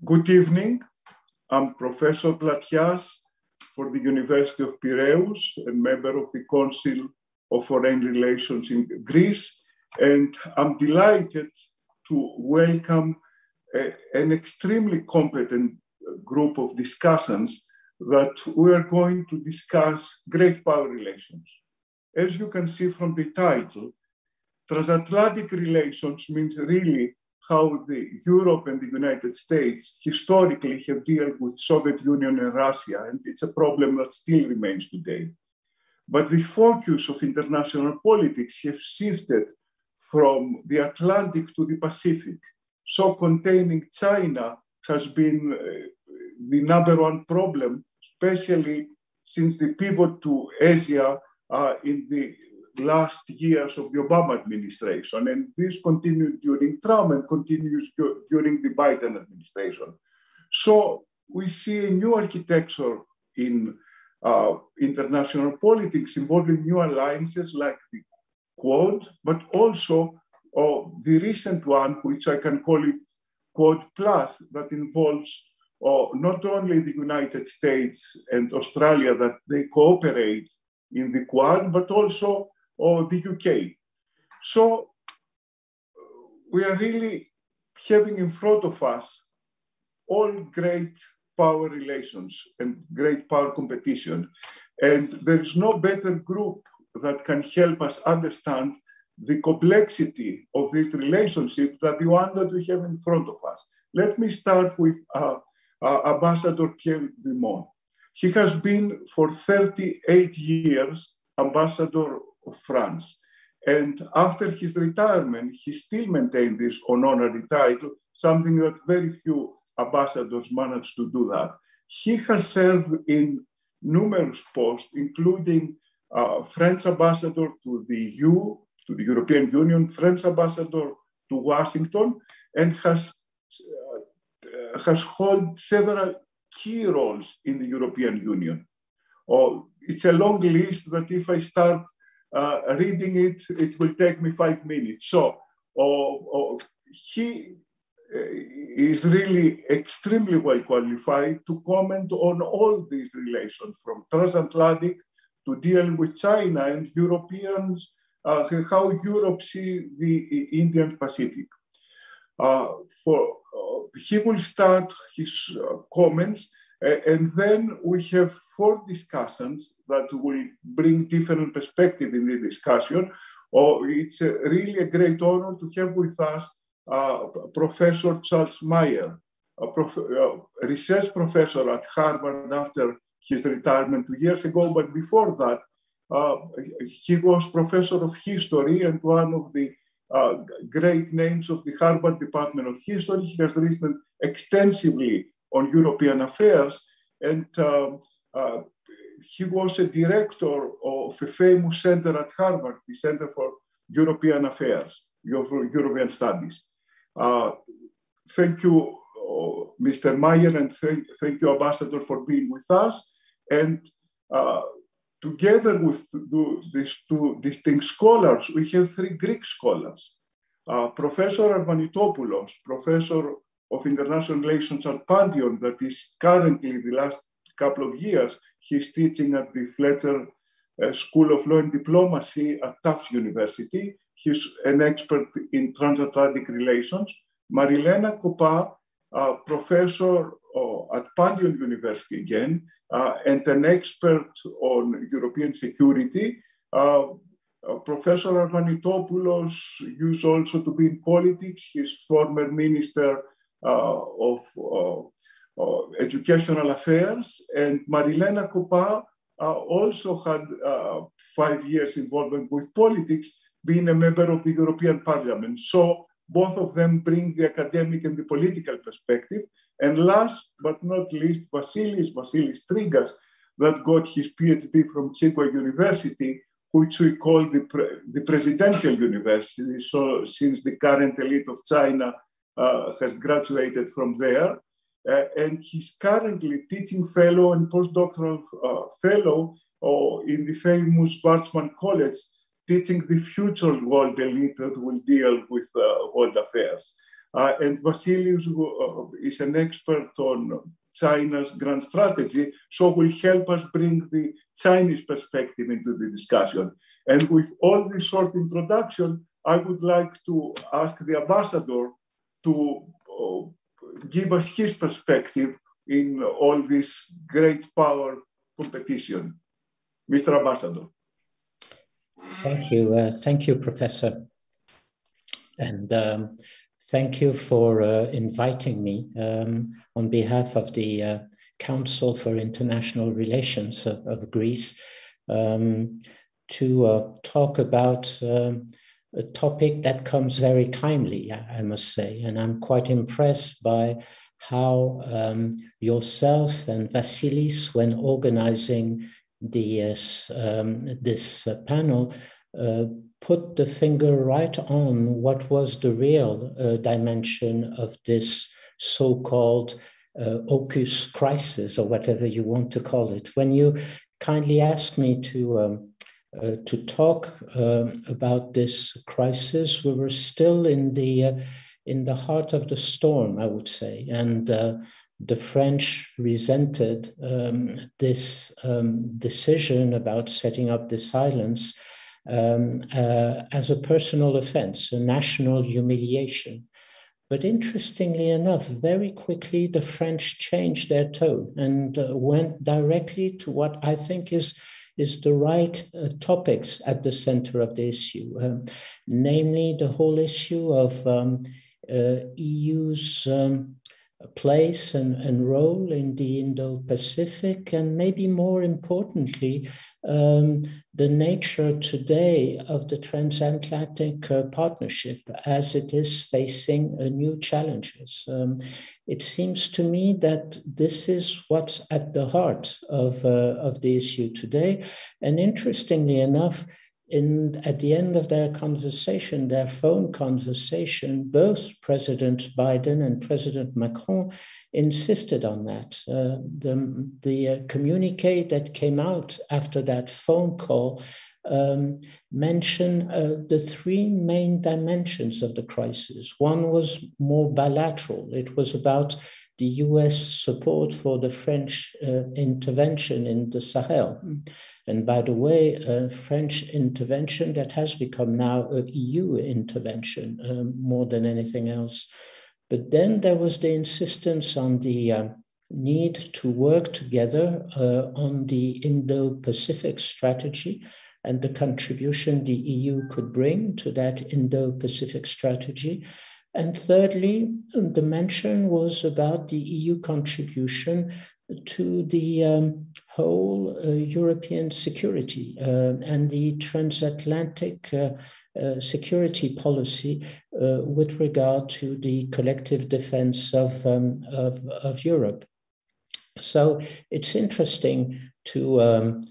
Good evening. I'm Professor Platias for the University of Piraeus and member of the Council of Foreign Relations in Greece. And I'm delighted to welcome an extremely competent group of discussants that we are going to discuss great power relations. As you can see from the title, transatlantic relations means really how Europe and the United States historically have dealt with Soviet Union and Russia, and it's a problem that still remains today. But the focus of international politics has shifted from the Atlantic to the Pacific. So containing China has been the number one problem, especially since the pivot to Asia in the last years of the Obama administration. And this continued during Trump and continues during the Biden administration. So we see a new architecture in international politics involving new alliances like the Quad, but also the recent one, which I can call it Quad Plus, that involves not only the United States and Australia, that they cooperate in the Quad, but also the UK. So we are really having in front of us all great power relations and great power competition. And there is no better group that can help us understand the complexity of this relationship than the one that we have in front of us. Let me start with Ambassador Pierre Dumont. He has been for 38 years ambassador of France. And after his retirement, he still maintained this honorary title, something that very few ambassadors manage to do that. He has served in numerous posts, including French ambassador to the EU, to the European Union, French ambassador to Washington, and has held several key roles in the European Union. It's a long list that if I start reading it, it will take me 5 minutes. So he is really extremely well qualified to comment on all these relations, from transatlantic to deal with China and Europeans, how Europe sees the Indian Pacific. He will start his comments, and then we have 4 discussants that will bring different perspectives in the discussion. It's really a great honor to have with us Professor Charles Mayer, a research professor at Harvard after his retirement 2 years ago. But before that, he was professor of history and one of the great names of the Harvard Department of History. He has written extensively on European affairs, and he was a director of a famous center at Harvard, the Center for European Affairs, European Studies. Thank you, Mr. Mayer, and thank you, Ambassador, for being with us. And together with these 2 distinct scholars, we have 3 Greek scholars. Professor Arvanitopoulos, professor of international relations at Pantheon, that is currently the last couple of years, he's teaching at the Fletcher School of Law and Diplomacy at Tufts University. He's an expert in transatlantic relations. Marilena Kopa, professor at Pantheon University again, and an expert on European security. Professor Arvanitopoulos used also to be in politics. He's former minister of Educational Affairs, and Marilena Kopa also had 5 years involvement with politics, being a member of the European Parliament. So both of them bring the academic and the political perspective. And last but not least, Vasilis Trigas, that got his PhD from Tsinghua University, which we call the presidential university. So since the current elite of China has graduated from there, and he's currently teaching fellow and postdoctoral fellow in the famous Schwarzman College, teaching the future world elite that will deal with world affairs. And Vasilius is an expert on China's grand strategy, so will help us bring the Chinese perspective into the discussion. And with all this short introduction, I would like to ask the ambassador to give us his perspective in all this great power competition. Mr. Ambassador. Thank you, Professor. And thank you for inviting me on behalf of the Council for International Relations of Greece to talk about a topic that comes very timely, I must say. And I'm quite impressed by how yourself and Vasilis, when organizing this panel, put the finger right on what was the real dimension of this so-called AUKUS crisis, or whatever you want to call it. When you kindly asked me to talk about this crisis, we were still in the heart of the storm, I would say, and the French resented this decision about setting up this islands as a personal offense, a national humiliation. But interestingly enough, very quickly, the French changed their tone and went directly to what I think is the right topics at the center of the issue, namely the whole issue of EU's place and role in the Indo-Pacific, and maybe more importantly, the nature today of the transatlantic partnership as it is facing new challenges. It seems to me that this is what's at the heart of the issue today. And interestingly enough, at the end of their conversation, their phone conversation, both President Biden and President Macron insisted on that. The communique that came out after that phone call mentioned the three main dimensions of the crisis. One was more bilateral. It was about the US support for the French intervention in the Sahel. And by the way, a French intervention that has become now an EU intervention more than anything else. But then there was the insistence on the need to work together on the Indo-Pacific strategy and the contribution the EU could bring to that Indo-Pacific strategy. And thirdly, the mention was about the EU contribution to the whole European security and the transatlantic security policy with regard to the collective defense of Europe. So it's interesting to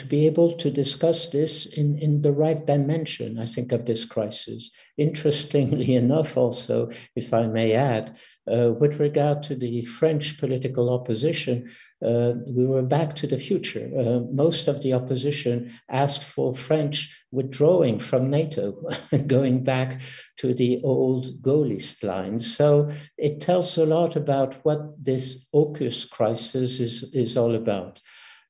be able to discuss this in the right dimension, I think, of this crisis. Interestingly enough, also, if I may add, with regard to the French political opposition, we were back to the future. Most of the opposition asked for French withdrawing from NATO, going back to the old Gaullist lines. So it tells a lot about what this AUKUS crisis is all about.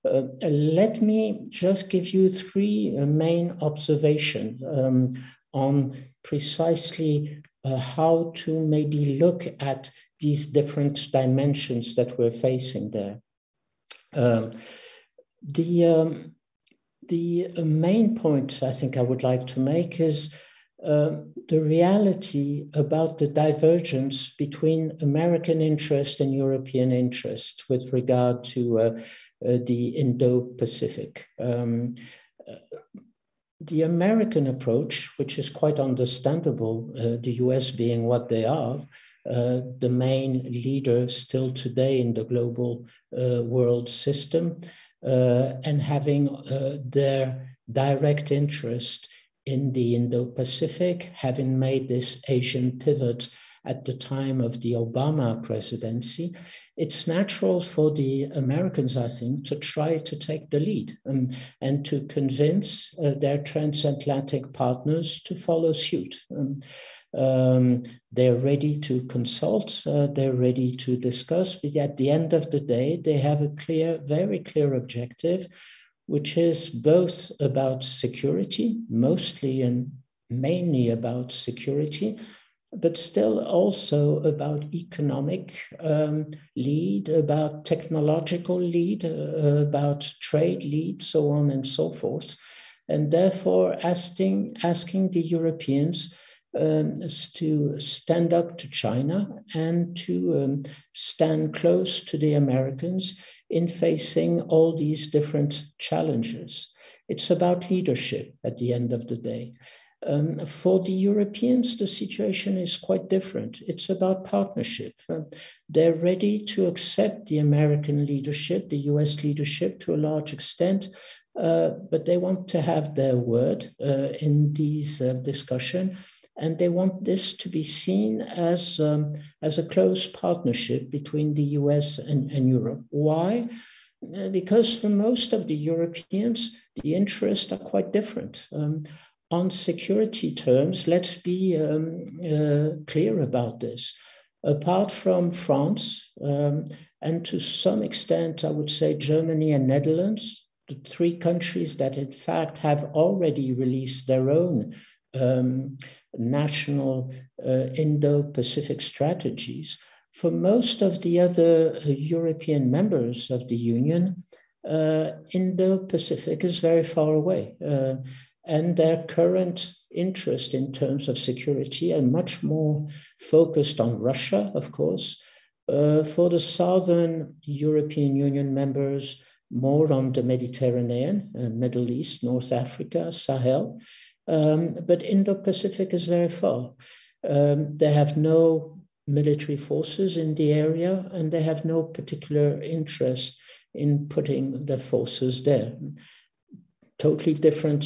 Let me just give you three main observations on precisely how to maybe look at these different dimensions that we're facing there. The main point I think I would like to make is the reality about the divergence between American interest and European interest with regard to the Indo-Pacific. The American approach, which is quite understandable, the US being what they are, the main leader still today in the global world system, and having their direct interest in the Indo-Pacific, having made this Asian pivot at the time of the Obama presidency, it's natural for the Americans, I think, to try to take the lead and to convince their transatlantic partners to follow suit. They're ready to consult, they're ready to discuss, but at the end of the day, they have a very clear objective, which is both about security, mostly and mainly about security, but still also about economic lead, about technological lead, about trade lead, so on and so forth. And therefore asking the Europeans to stand up to China and to stand close to the Americans in facing all these different challenges. It's about leadership at the end of the day. For the Europeans, the situation is quite different. It's about partnership. They're ready to accept the American leadership, the US leadership to a large extent, but they want to have their word in these discussions, and they want this to be seen as a close partnership between the US and Europe. Why? Because for most of the Europeans, the interests are quite different. On security terms, let's be clear about this. Apart from France, and to some extent, I would say Germany and Netherlands, the three countries that in fact have already released their own national Indo-Pacific strategies, for most of the other European members of the Union, Indo-Pacific is very far away. And their current interest in terms of security are much more focused on Russia, of course. For the Southern European Union members, more on the Mediterranean, Middle East, North Africa, Sahel. But Indo-Pacific is very far. They have no military forces in the area, and they have no particular interest in putting their forces there. Totally different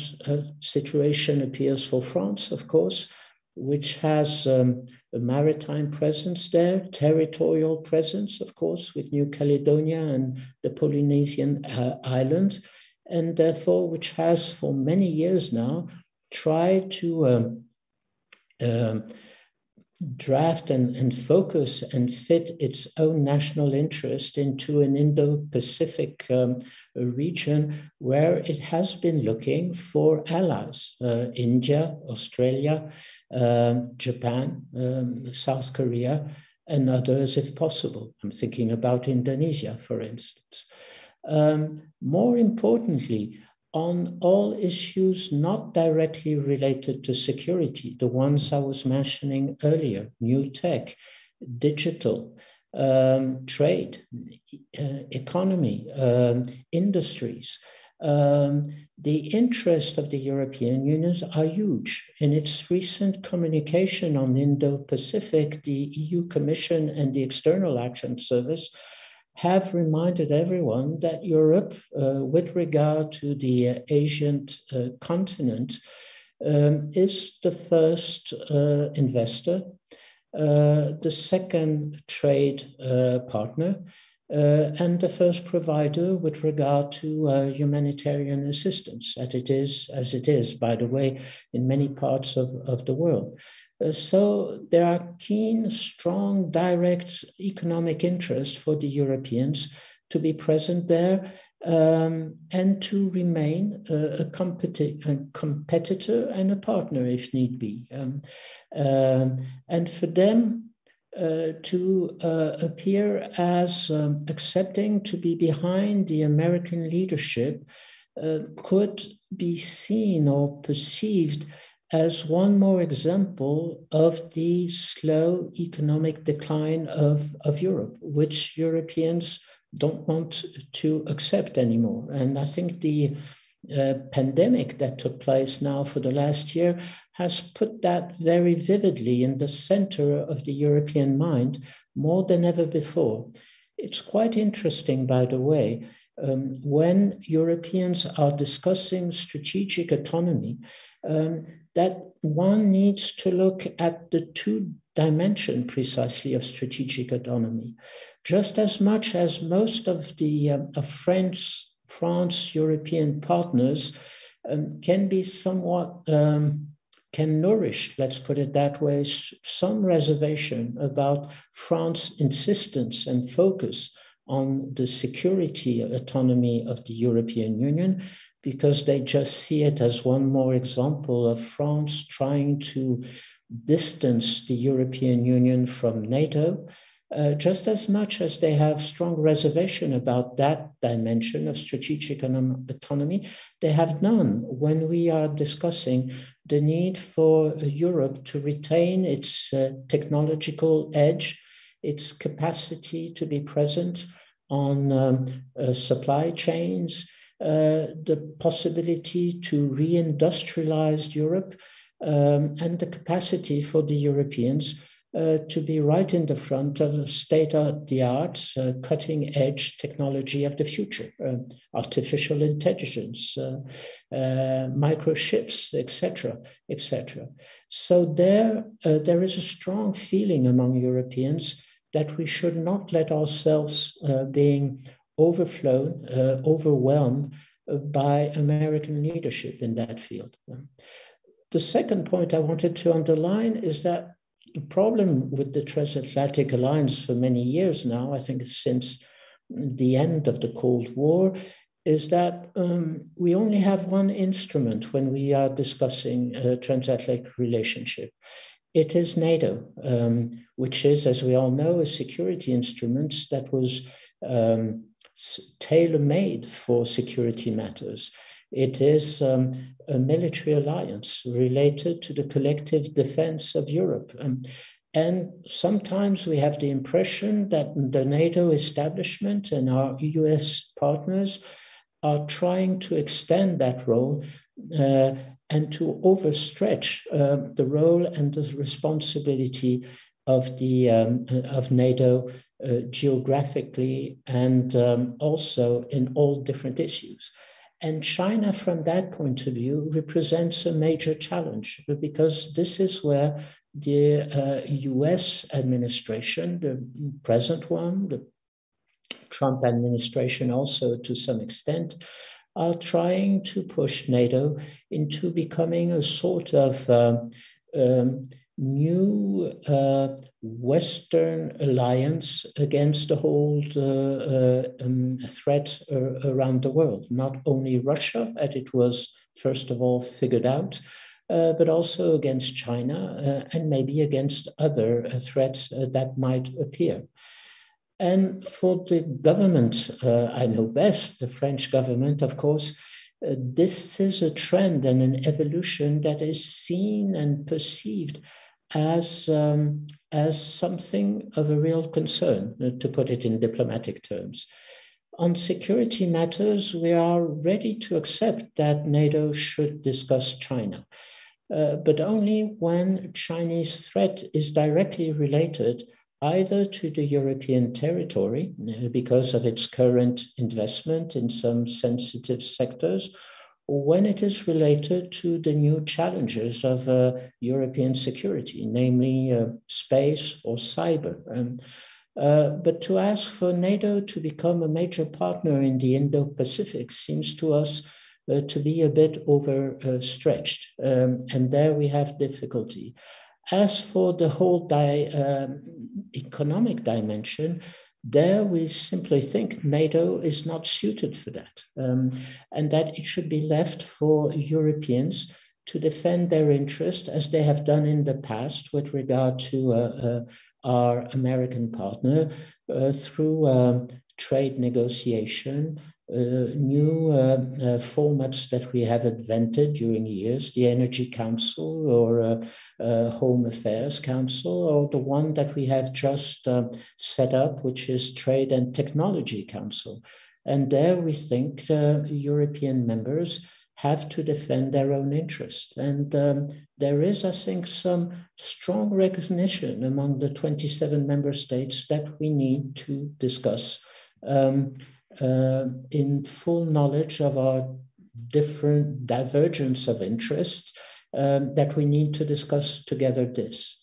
situation appears for France, of course, which has a maritime presence there, territorial presence, of course, with New Caledonia and the Polynesian islands, and therefore which has for many years now tried to draft and focus and fit its own national interest into an Indo-Pacific region where it has been looking for allies, India, Australia, Japan, South Korea, and others if possible. I'm thinking about Indonesia, for instance. More importantly, on all issues not directly related to security, the ones I was mentioning earlier, new tech, digital, trade, economy, industries, the interests of the European Union are huge. In its recent communication on Indo-Pacific, the EU Commission and the External Action Service have reminded everyone that Europe, with regard to the Asian continent, is the first investor, the second trade partner, and the first provider with regard to humanitarian assistance, as it is, by the way, in many parts of the world. So there are keen, strong, direct economic interest for the Europeans to be present there and to remain a competitor and a partner if need be. And for them to appear as accepting to be behind the American leadership could be seen or perceived as one more example of the slow economic decline of Europe, which Europeans don't want to accept anymore. And I think the pandemic that took place now for the last year has put that very vividly in the center of the European mind more than ever before. It's quite interesting, by the way, when Europeans are discussing strategic autonomy, that one needs to look at the two dimensions precisely of strategic autonomy. Just as much as most of the France European partners can can nourish, let's put it that way, some reservation about France's insistence and focus on the security autonomy of the European Union, because they just see it as one more example of France trying to distance the European Union from NATO, just as much as they have strong reservation about that dimension of strategic autonomy. They have none when we are discussing the need for Europe to retain its technological edge, its capacity to be present on supply chains, the possibility to reindustrialize Europe, and the capacity for the Europeans to be right in the front of the state-of-the-art, cutting-edge technology of the future, artificial intelligence, microchips, etc., etc. So there is a strong feeling among Europeans that we should not let ourselves being overwhelmed by American leadership in that field. The second point I wanted to underline is that the problem with the transatlantic alliance for many years now, I think since the end of the Cold War, is that we only have one instrument when we are discussing a transatlantic relationship. It is NATO, which is, as we all know, a security instrument that was tailor-made for security matters. It is a military alliance related to the collective defense of Europe. And sometimes we have the impression that the NATO establishment and our US partners are trying to extend that role and to overstretch the role and the responsibility of NATO geographically and also in all different issues. And China, from that point of view, represents a major challenge, because this is where the US administration, the present one, the Trump administration also to some extent, are trying to push NATO into becoming a sort of new Western alliance against the whole threat around the world, not only Russia, as it was first of all figured out, but also against China and maybe against other threats that might appear. And for the government, I know best, the French government, of course, this is a trend and an evolution that is seen and perceived as something of a real concern, to put it in diplomatic terms. On security matters, we are ready to accept that NATO should discuss China, but only when Chinese threat is directly related either to the European territory because of its current investment in some sensitive sectors, or when it is related to the new challenges of European security, namely space or cyber. But to ask for NATO to become a major partner in the Indo-Pacific seems to us to be a bit overstretched, and there we have difficulty. As for the whole economic dimension, there we simply think NATO is not suited for that, and that it should be left for Europeans to defend their interest as they have done in the past with regard to our American partner through trade negotiation, new formats that we have invented during years, the Energy Council or Home Affairs Council, or the one that we have just set up, which is Trade and Technology Council. And there we think European members have to defend their own interest. And there is, I think, some strong recognition among the 27 member states that we need to discuss in full knowledge of our different divergence of interest, that we need to discuss together this.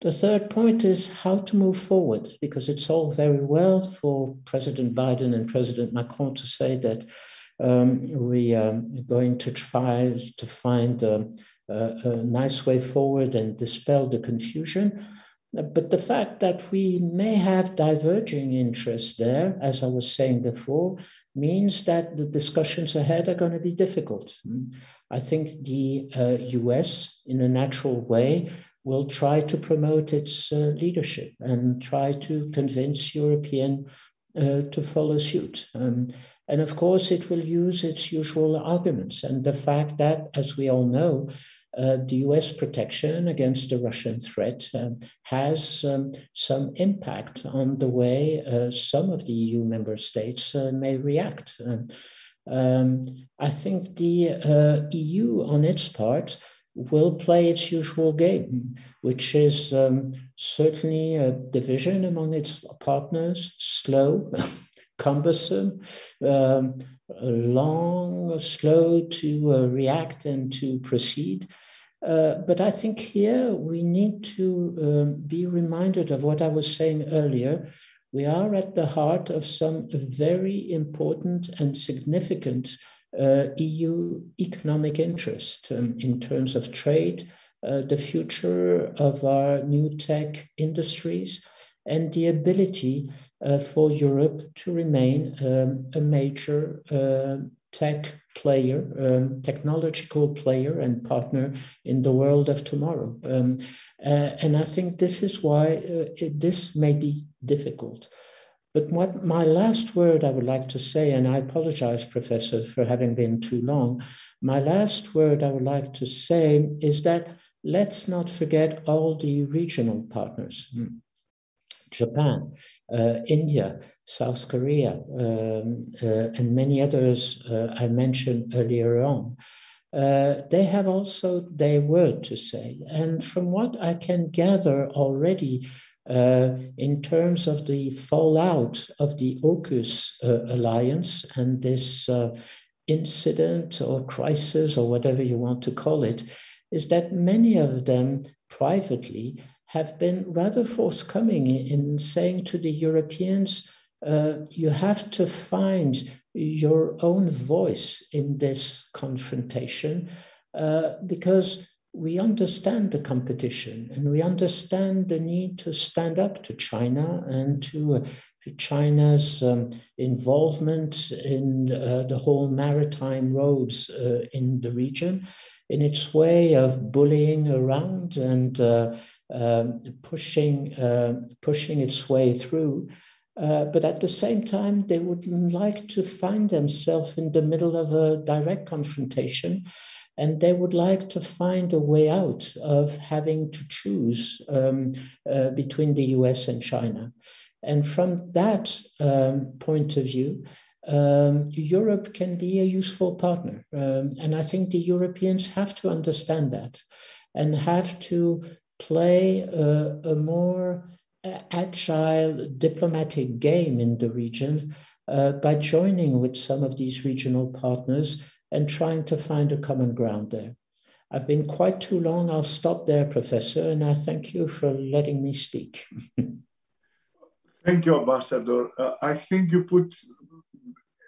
The third point is how to move forward, because it's all very well for President Biden and President Macron to say that we are going to try to find a nice way forward and dispel the confusion. But the fact that we may have diverging interests there, as I was saying before, means that the discussions ahead are going to be difficult. I think the US, in a natural way, will try to promote its leadership and try to convince European to follow suit. And of course, it will use its usual arguments. And the fact that, as we all know, the US protection against the Russian threat has some impact on the way some of the EU member states may react. I think the EU, on its part, will play its usual game, which is certainly a division among its partners, slow, cumbersome, long, slow to react and to proceed. But I think here we need to be reminded of what I was saying earlier. We are at the heart of some very important and significant EU economic interest in terms of trade, the future of our new tech industries, and the ability for Europe to remain a major tech player, technological player and partner in the world of tomorrow. And I think this is why this may be difficult. But what my last word I would like to say, and I apologize, Professor, for having been too long. My last word I would like to say is that let's not forget all the regional partners. Japan, India, South Korea, and many others I mentioned earlier on. They have also their word to say. And from what I can gather already in terms of the fallout of the AUKUS alliance and this incident or crisis or whatever you want to call it, is that many of them privately have been rather forthcoming in saying to the Europeans, you have to find your own voice in this confrontation because we understand the competition and we understand the need to stand up to China and to China's involvement in the whole maritime roads in the region, in its way of bullying around and pushing its way through. But at the same time, they would like to find themselves in the middle of a direct confrontation, and they would like to find a way out of having to choose between the US and China. And from that point of view, Europe can be a useful partner. And I think the Europeans have to understand that and have to play a more agile diplomatic game in the region by joining with some of these regional partners and trying to find a common ground there. I've been quite too long. I'll stop there, Professor, and I thank you for letting me speak. Thank you, Ambassador. I think you put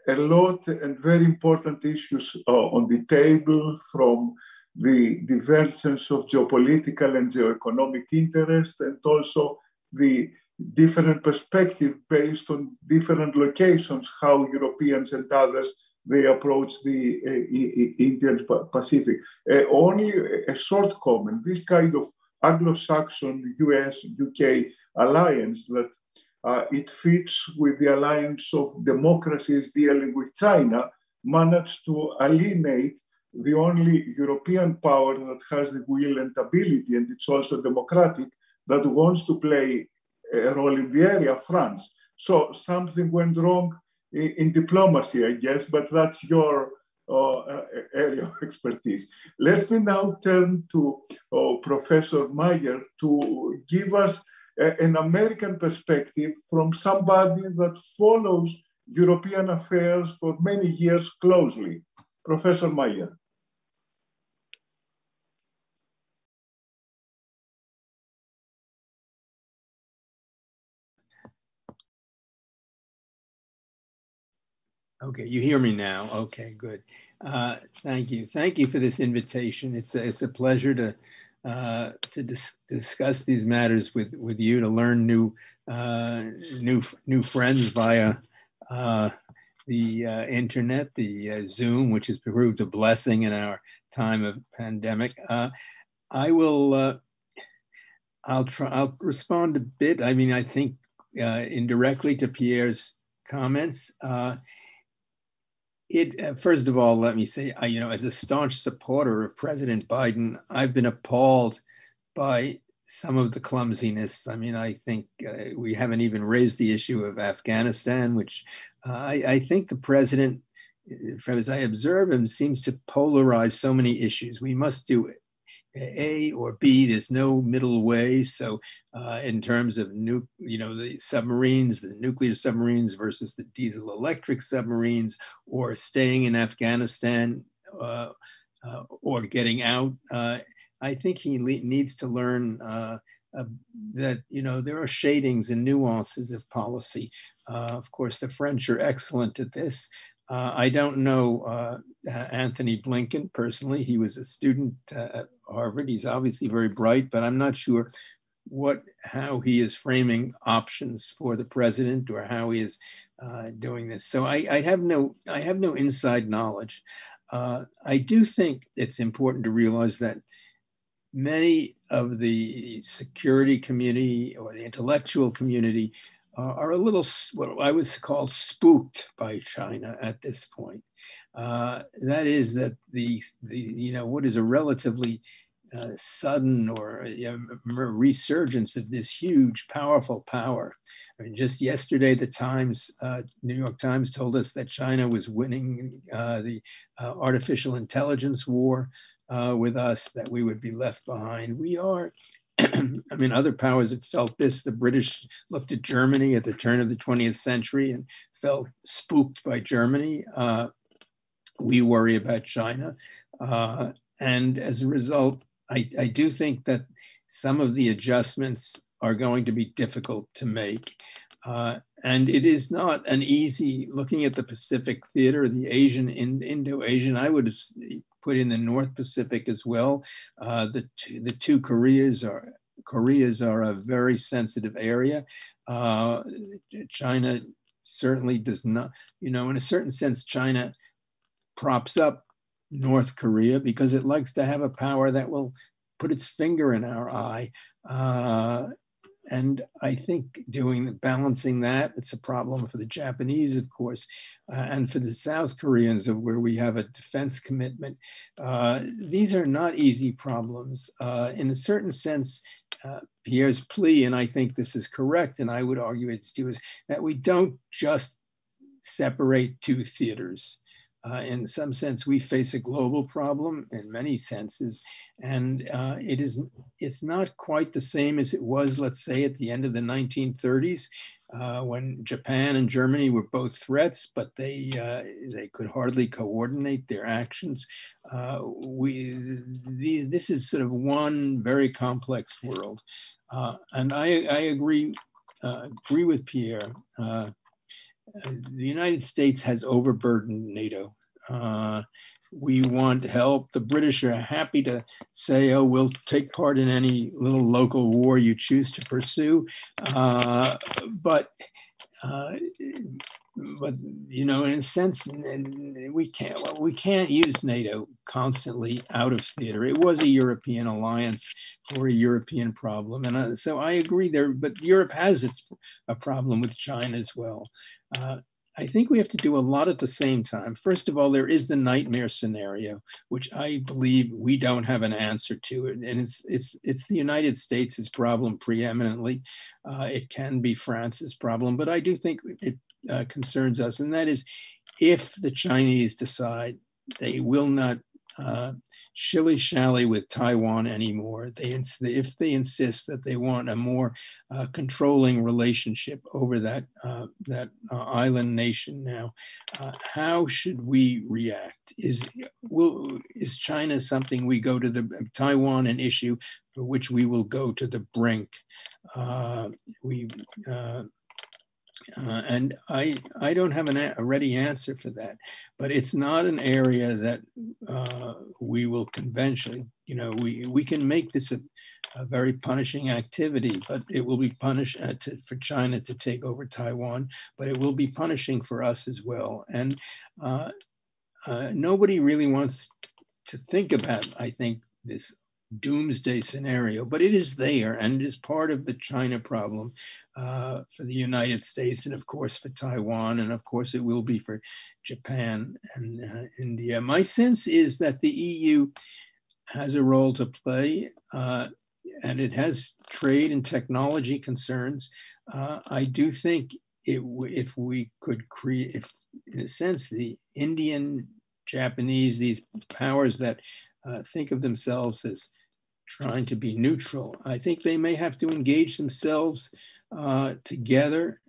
a lot and very important issues on the table, from the divergence of geopolitical and geoeconomic interest, and also the different perspective based on different locations, how Europeans and others, they approach the Indian Pacific. Only a short comment, this kind of Anglo-Saxon, US, UK alliance that it fits with the alliance of democracies dealing with China, managed to alienate the only European power that has the will and ability, and it's also democratic, that wants to play a role in the area, France. So something went wrong in diplomacy, I guess, but that's your area of expertise. Let me now turn to Professor Meyer to give us an American perspective from somebody that follows European affairs for many years closely. Professor Meyer. Okay, you hear me now. Okay, good. Thank you. Thank you for this invitation. It's a pleasure to discuss these matters with you, to learn new friends via the internet, the Zoom, which has proved a blessing in our time of pandemic. I'll respond a bit. I mean, I think indirectly to Pierre's comments. First of all, let me say, as a staunch supporter of President Biden, I've been appalled by some of the clumsiness. I mean, I think we haven't even raised the issue of Afghanistan, which I think the president, as I observe him, seems to polarize so many issues. We must do A or B. There's no middle way. So in terms of the submarines, the nuclear submarines versus the diesel electric submarines, or staying in Afghanistan or getting out, I think he needs to learn that there are shadings and nuances of policy. Of course, the French are excellent at this. I don't know Anthony Blinken personally. He was a student at Harvard. He's obviously very bright, but I'm not sure how he is framing options for the president, or how he is doing this. So I have no inside knowledge. I do think it's important to realize that many of the security community or the intellectual community are a little, what I would call, spooked by China at this point. That is that what is a relatively sudden or resurgence of this huge, powerful power. I mean, just yesterday, the New York Times told us that China was winning the artificial intelligence war with us, that we would be left behind. We are. I mean, other powers have felt this. The British looked at Germany at the turn of the 20th century and felt spooked by Germany. We worry about China. And as a result, I do think that some of the adjustments are going to be difficult to make. And it is not an easy, looking at the Pacific theater, the Asian, Indo-Asian, I would have put in the North Pacific as well. The two Koreas are a very sensitive area. China certainly does not, in a certain sense, China props up North Korea because it likes to have a power that will put its finger in our eye. And I think balancing that, it's a problem for the Japanese, of course, and for the South Koreans, where we have a defense commitment. These are not easy problems. In a certain sense, Pierre's plea, and I think this is correct, and I would argue it's due, is that we don't just separate two theaters. In some sense, we face a global problem in many senses, and it's not quite the same as it was, let's say, at the end of the 1930s, when Japan and Germany were both threats, but they could hardly coordinate their actions. This is sort of one very complex world, and I agree with Pierre. The United States has overburdened NATO. We want help. The British are happy to say, oh, we'll take part in any little local war you choose to pursue. But in a sense, we can't use NATO constantly out of theater. It was a European alliance for a European problem. And so I agree there, but Europe has a problem with China as well. I think we have to do a lot at the same time. First of all, there is the nightmare scenario, which I believe we don't have an answer to. And it's the United States' problem preeminently. It can be France's problem, but I do think it concerns us. And that is, if the Chinese decide they will not shilly-shally with Taiwan anymore, if they insist that they want a more controlling relationship over that island nation now, how should we react? Is China something we go to Taiwan, an issue for which we will go to the brink? And I don't have a ready answer for that, but it's not an area that we will conventionally, we can make this a very punishing activity, but it will be punished for China to take over Taiwan, but it will be punishing for us as well. And nobody really wants to think about, I think, this doomsday scenario, but it is there and it is part of the China problem for the United States and of course for Taiwan, and of course it will be for Japan and India. My sense is that the EU has a role to play and it has trade and technology concerns. I do think if we could create, if, in a sense, the Indian, Japanese, these powers that think of themselves as trying to be neutral, I think they may have to engage themselves together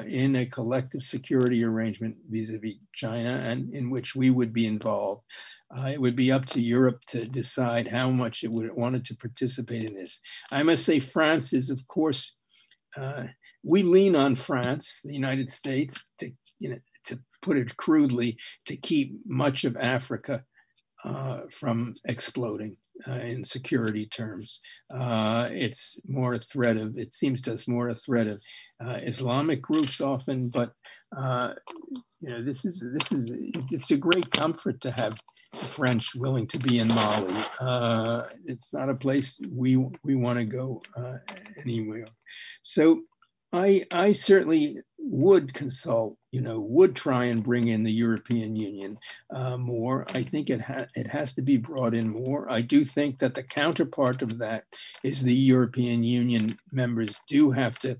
in a collective security arrangement vis-a-vis China, and in which we would be involved. It would be up to Europe to decide how much it would wanted to participate in this. I must say France is, of course, we lean on France, the United States, to put it crudely, to keep much of Africa from exploding in security terms. It's more a threat of, it seems to us more a threat of Islamic groups often, but it's a great comfort to have the French willing to be in Mali. It's not a place we want to go anywhere. So I certainly would consult, would try and bring in the European Union more. I think it has to be brought in more. I do think that the counterpart of that is the European Union members do have to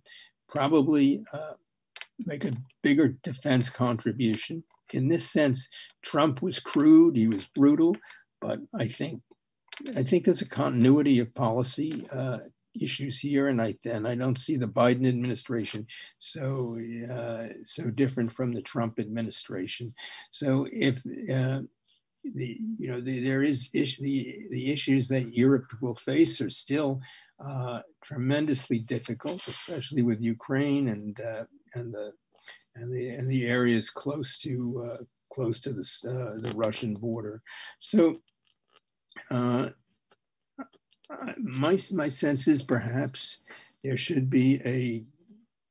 probably make a bigger defense contribution. In this sense, Trump was crude, he was brutal, but I think there's a continuity of policy issues here, and I don't see the Biden administration so different from the Trump administration. So if there is the issues that Europe will face are still tremendously difficult, especially with Ukraine and the areas close to the Russian border. So. My sense is perhaps there should be a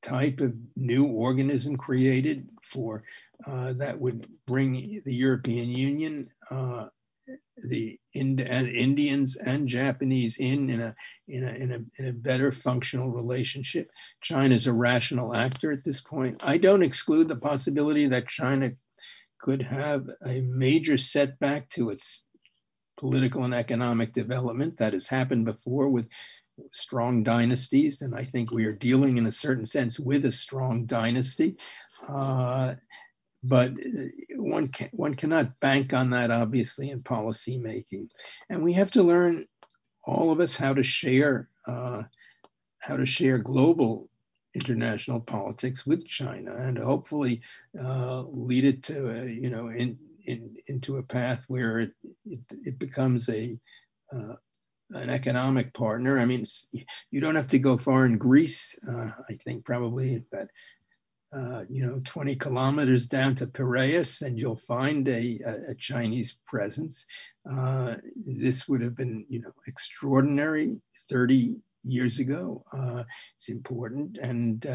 type of new organism created for that would bring the European Union, the Indians and Japanese in a better functional relationship. China's a rational actor at this point. I don't exclude the possibility that China could have a major setback to its political and economic development. That has happened before with strong dynasties, and I think we are dealing in a certain sense with a strong dynasty. But one cannot bank on that, obviously, in policy making. And we have to learn, all of us, how to share global international politics with China, and hopefully lead it to into a path where it becomes an economic partner. I mean, you don't have to go far in Greece. I think probably that 20 kilometers down to Piraeus, and you'll find a Chinese presence. This would have been extraordinary 30 years ago. It's important, and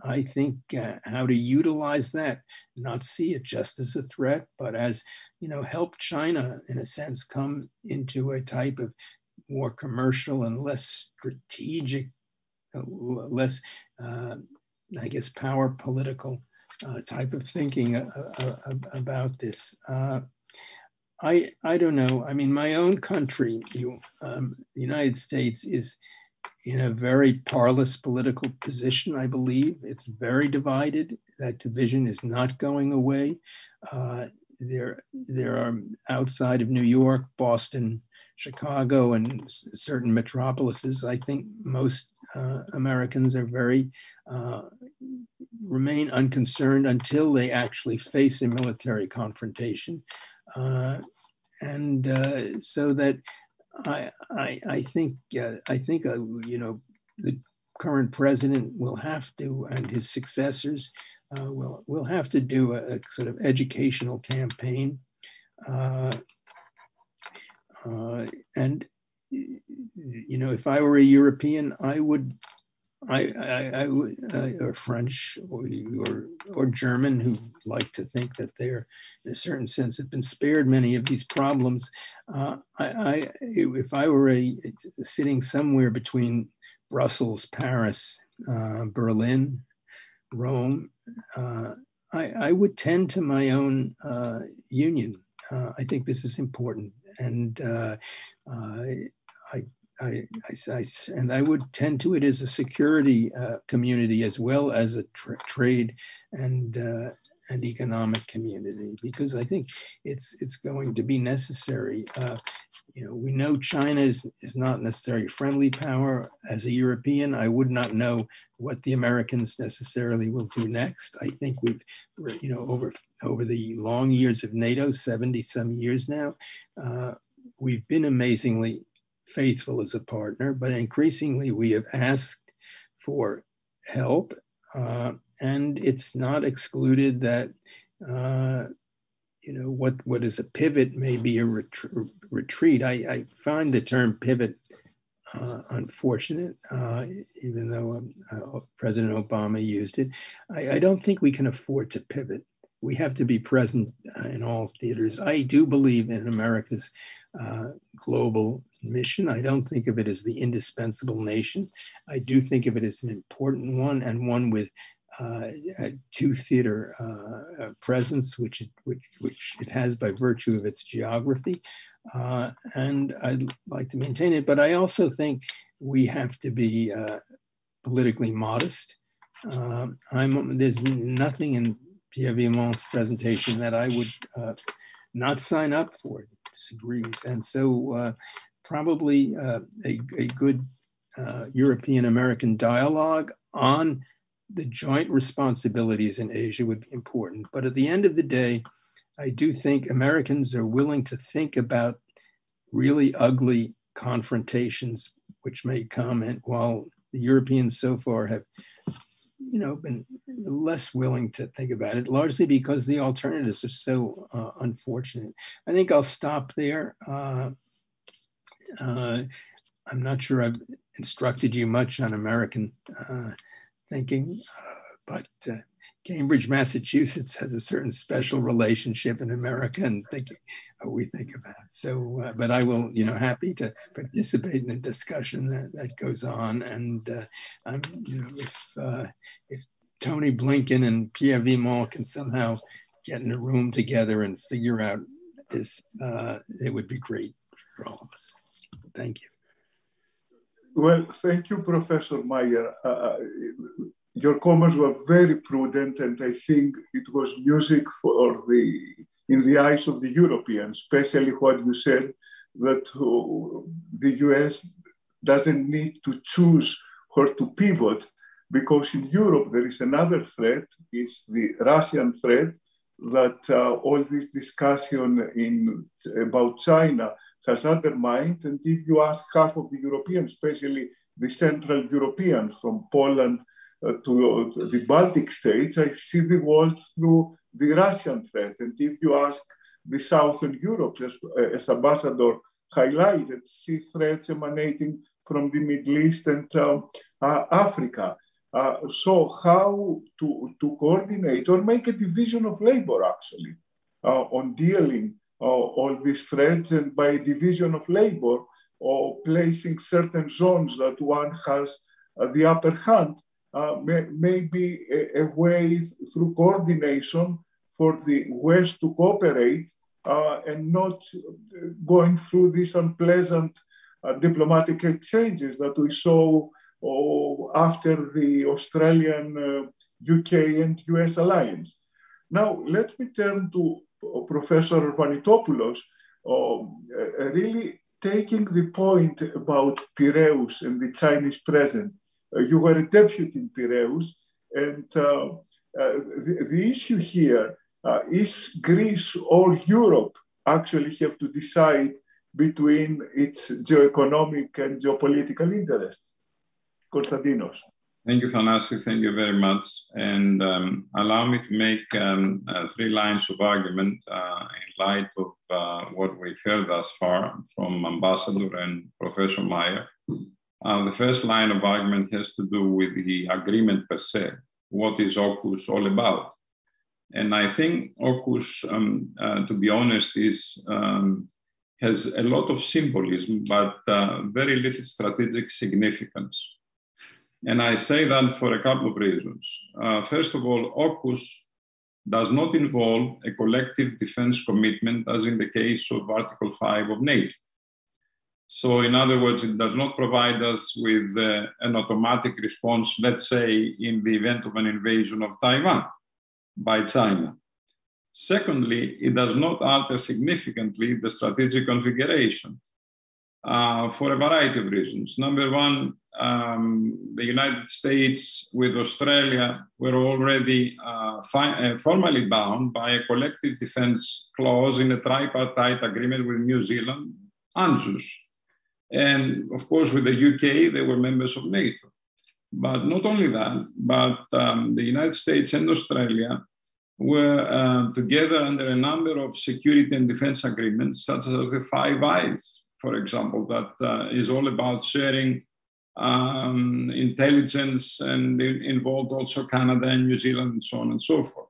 I think how to utilize that, not see it just as a threat, but as, help China, in a sense, come into a type of more commercial and less strategic, less, power political type of thinking about this. I don't know. I mean, my own country, the United States, is in a very parlous political position, I believe. It's very divided. That division is not going away. There are, outside of New York, Boston, Chicago, and certain metropolises, I think most Americans are remain unconcerned until they actually face a military confrontation. So that I think the current president will have to, and his successors will have to do a sort of educational campaign. And, you know, if I were a European, I would, or French or German, who like to think that they're, in a certain sense, have been spared many of these problems. If I were sitting somewhere between Brussels, Paris, Berlin, Rome, I would tend to my own union. I think this is important, and I would tend to it as a security community as well as a trade and economic community, because I think it's going to be necessary. You know, we know China is not necessarily a friendly power. As a European, I would not know what the Americans necessarily will do next. I think you know, over the long years of NATO, 70 some years now, we've been amazingly faithful as a partner, but increasingly we have asked for help, and it's not excluded that you know, what is a pivot may be a retreat. I find the term pivot unfortunate, even though President Obama used it. I don't think we can afford to pivot. We have to be present in all theaters. I do believe in America's global mission. I don't think of it as the indispensable nation. I do think of it as an important one, and one with a two-theater presence, which it has by virtue of its geography. And I'd like to maintain it, but I also think we have to be politically modest. There's nothing in Pierre Vimon's presentation that I would not sign up for. Disagrees, and so probably a good European-American dialogue on the joint responsibilities in Asia would be important. But at the end of the day, I do think Americans are willing to think about really ugly confrontations which may come, and while the Europeans so far have, you know, been less willing to think about it, largely because the alternatives are so unfortunate. I think I'll stop there. I'm not sure I've instructed you much on American thinking, but Cambridge, Massachusetts has a certain special relationship in America and thinking what we think about. So, but I will, you know, happy to participate in the discussion that goes on. And I'm, you know, if Tony Blinken and Pierre Vimont can somehow get in a room together and figure out this, it would be great for all of us. Thank you. Well, thank you, Professor Meyer. Your comments were very prudent, and I think it was music in the eyes of the Europeans, especially what you said, that the US doesn't need to choose where to pivot, because in Europe there is another threat, is the Russian threat, that all this discussion about China has undermined. And if you ask half of the Europeans, especially the Central Europeans from Poland to the Baltic states, I see the world through the Russian threat. And if you ask the Southern Europe, as Ambassador highlighted, see threats emanating from the Middle East and Africa. So how to coordinate or make a division of labor, actually, on dealing all these threats, and by division of labor or placing certain zones that one has the upper hand, may be a way through coordination for the West to cooperate and not going through these unpleasant diplomatic exchanges that we saw after the Australian, UK and US alliance. Now, let me turn to Professor Vanitopoulos, really taking the point about Piraeus and the Chinese presence. You were a deputy in Piraeus, and the issue here is Greece or Europe actually have to decide between its geoeconomic and geopolitical interests? Konstantinos. Thank you, Thanasi. Thank you very much. And allow me to make 3 lines of argument in light of what we've heard thus far from Ambassador and Professor Meyer. The first line of argument has to do with the agreement per se. What is AUKUS all about? And I think AUKUS, to be honest, has a lot of symbolism, but very little strategic significance. And I say that for a couple of reasons. First of all, AUKUS does not involve a collective defense commitment, as in the case of Article 5 of NATO. So in other words, it does not provide us with an automatic response, let's say, in the event of an invasion of Taiwan by China. Secondly, it does not alter significantly the strategic configuration for a variety of reasons. Number one, the United States with Australia were already formally bound by a collective defense clause in a tripartite agreement with New Zealand, AUKUS. And of course, with the UK, they were members of NATO. But not only that, but the United States and Australia were together under a number of security and defense agreements, such as the Five Eyes, for example, that is all about sharing intelligence and involved also Canada and New Zealand and so on and so forth.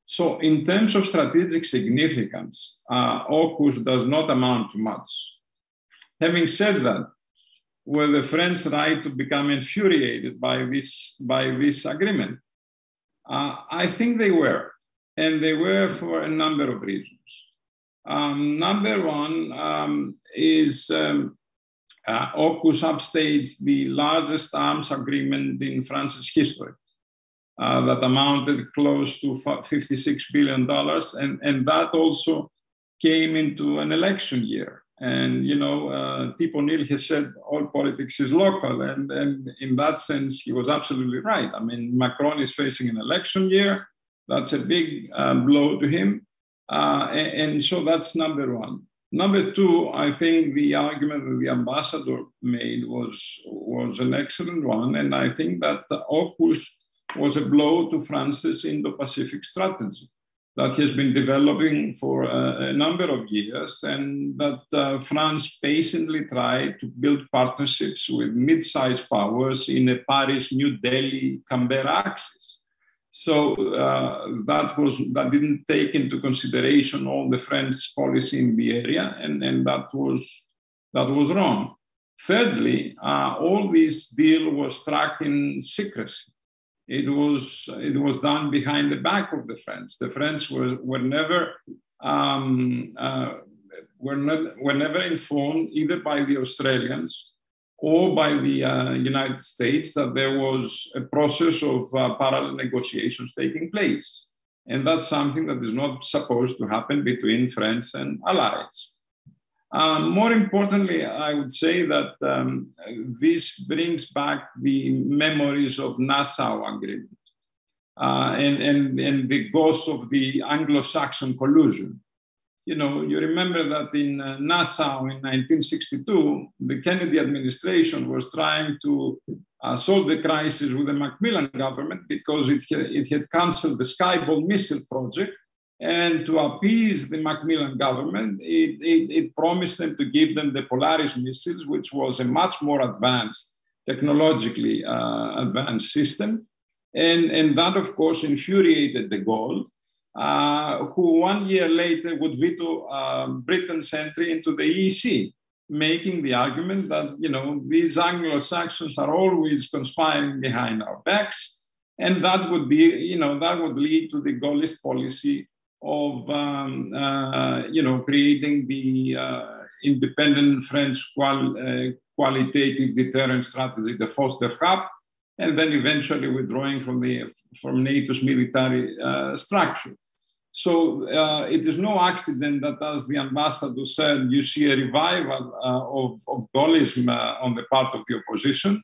So in terms of strategic significance, AUKUS does not amount to much. Having said that, were the French right to become infuriated by this agreement? I think they were, and they were for a number of reasons. Number one is AUKUS upstaged the largest arms agreement in France's history that amounted close to $56 billion, and that also came into an election year. And, you know, Tip O'Neill has said all politics is local. And in that sense, he was absolutely right. I mean, Macron is facing an election year. That's a big blow to him. And so that's number one. Number two, I think the argument that the ambassador made was an excellent one. And I think that AUKUS was a blow to France's Indo-Pacific strategy that has been developing for a number of years, and that France patiently tried to build partnerships with mid-sized powers in a Paris-New Delhi-Canberra axis. So that didn't take into consideration all the French policy in the area, and that was wrong. Thirdly, all this deal was struck in secrecy. It was done behind the back of the French. The French were never informed either by the Australians or by the United States that there was a process of parallel negotiations taking place. And that's something that is not supposed to happen between friends and allies. More importantly, I would say that this brings back the memories of Nassau Agreement and the ghosts of the Anglo-Saxon collusion. You know, you remember that in Nassau in 1962, the Kennedy administration was trying to solve the crisis with the Macmillan government because it had canceled the Skyball missile project. And to appease the Macmillan government, it promised them to give them the Polaris missiles, which was a much more advanced, technologically advanced system. And that, of course, infuriated de Gaulle, who 1 year later would veto Britain's entry into the EEC, making the argument that, you know, these Anglo-Saxons are always conspiring behind our backs. And that would be, you know, that would lead to the Gaullist policy of, you know, creating the independent French qualitative deterrent strategy, the Foster-Hub, and then eventually withdrawing from NATO's military structure. So it is no accident that, as the ambassador said, you see a revival of Gaullism on the part of the opposition.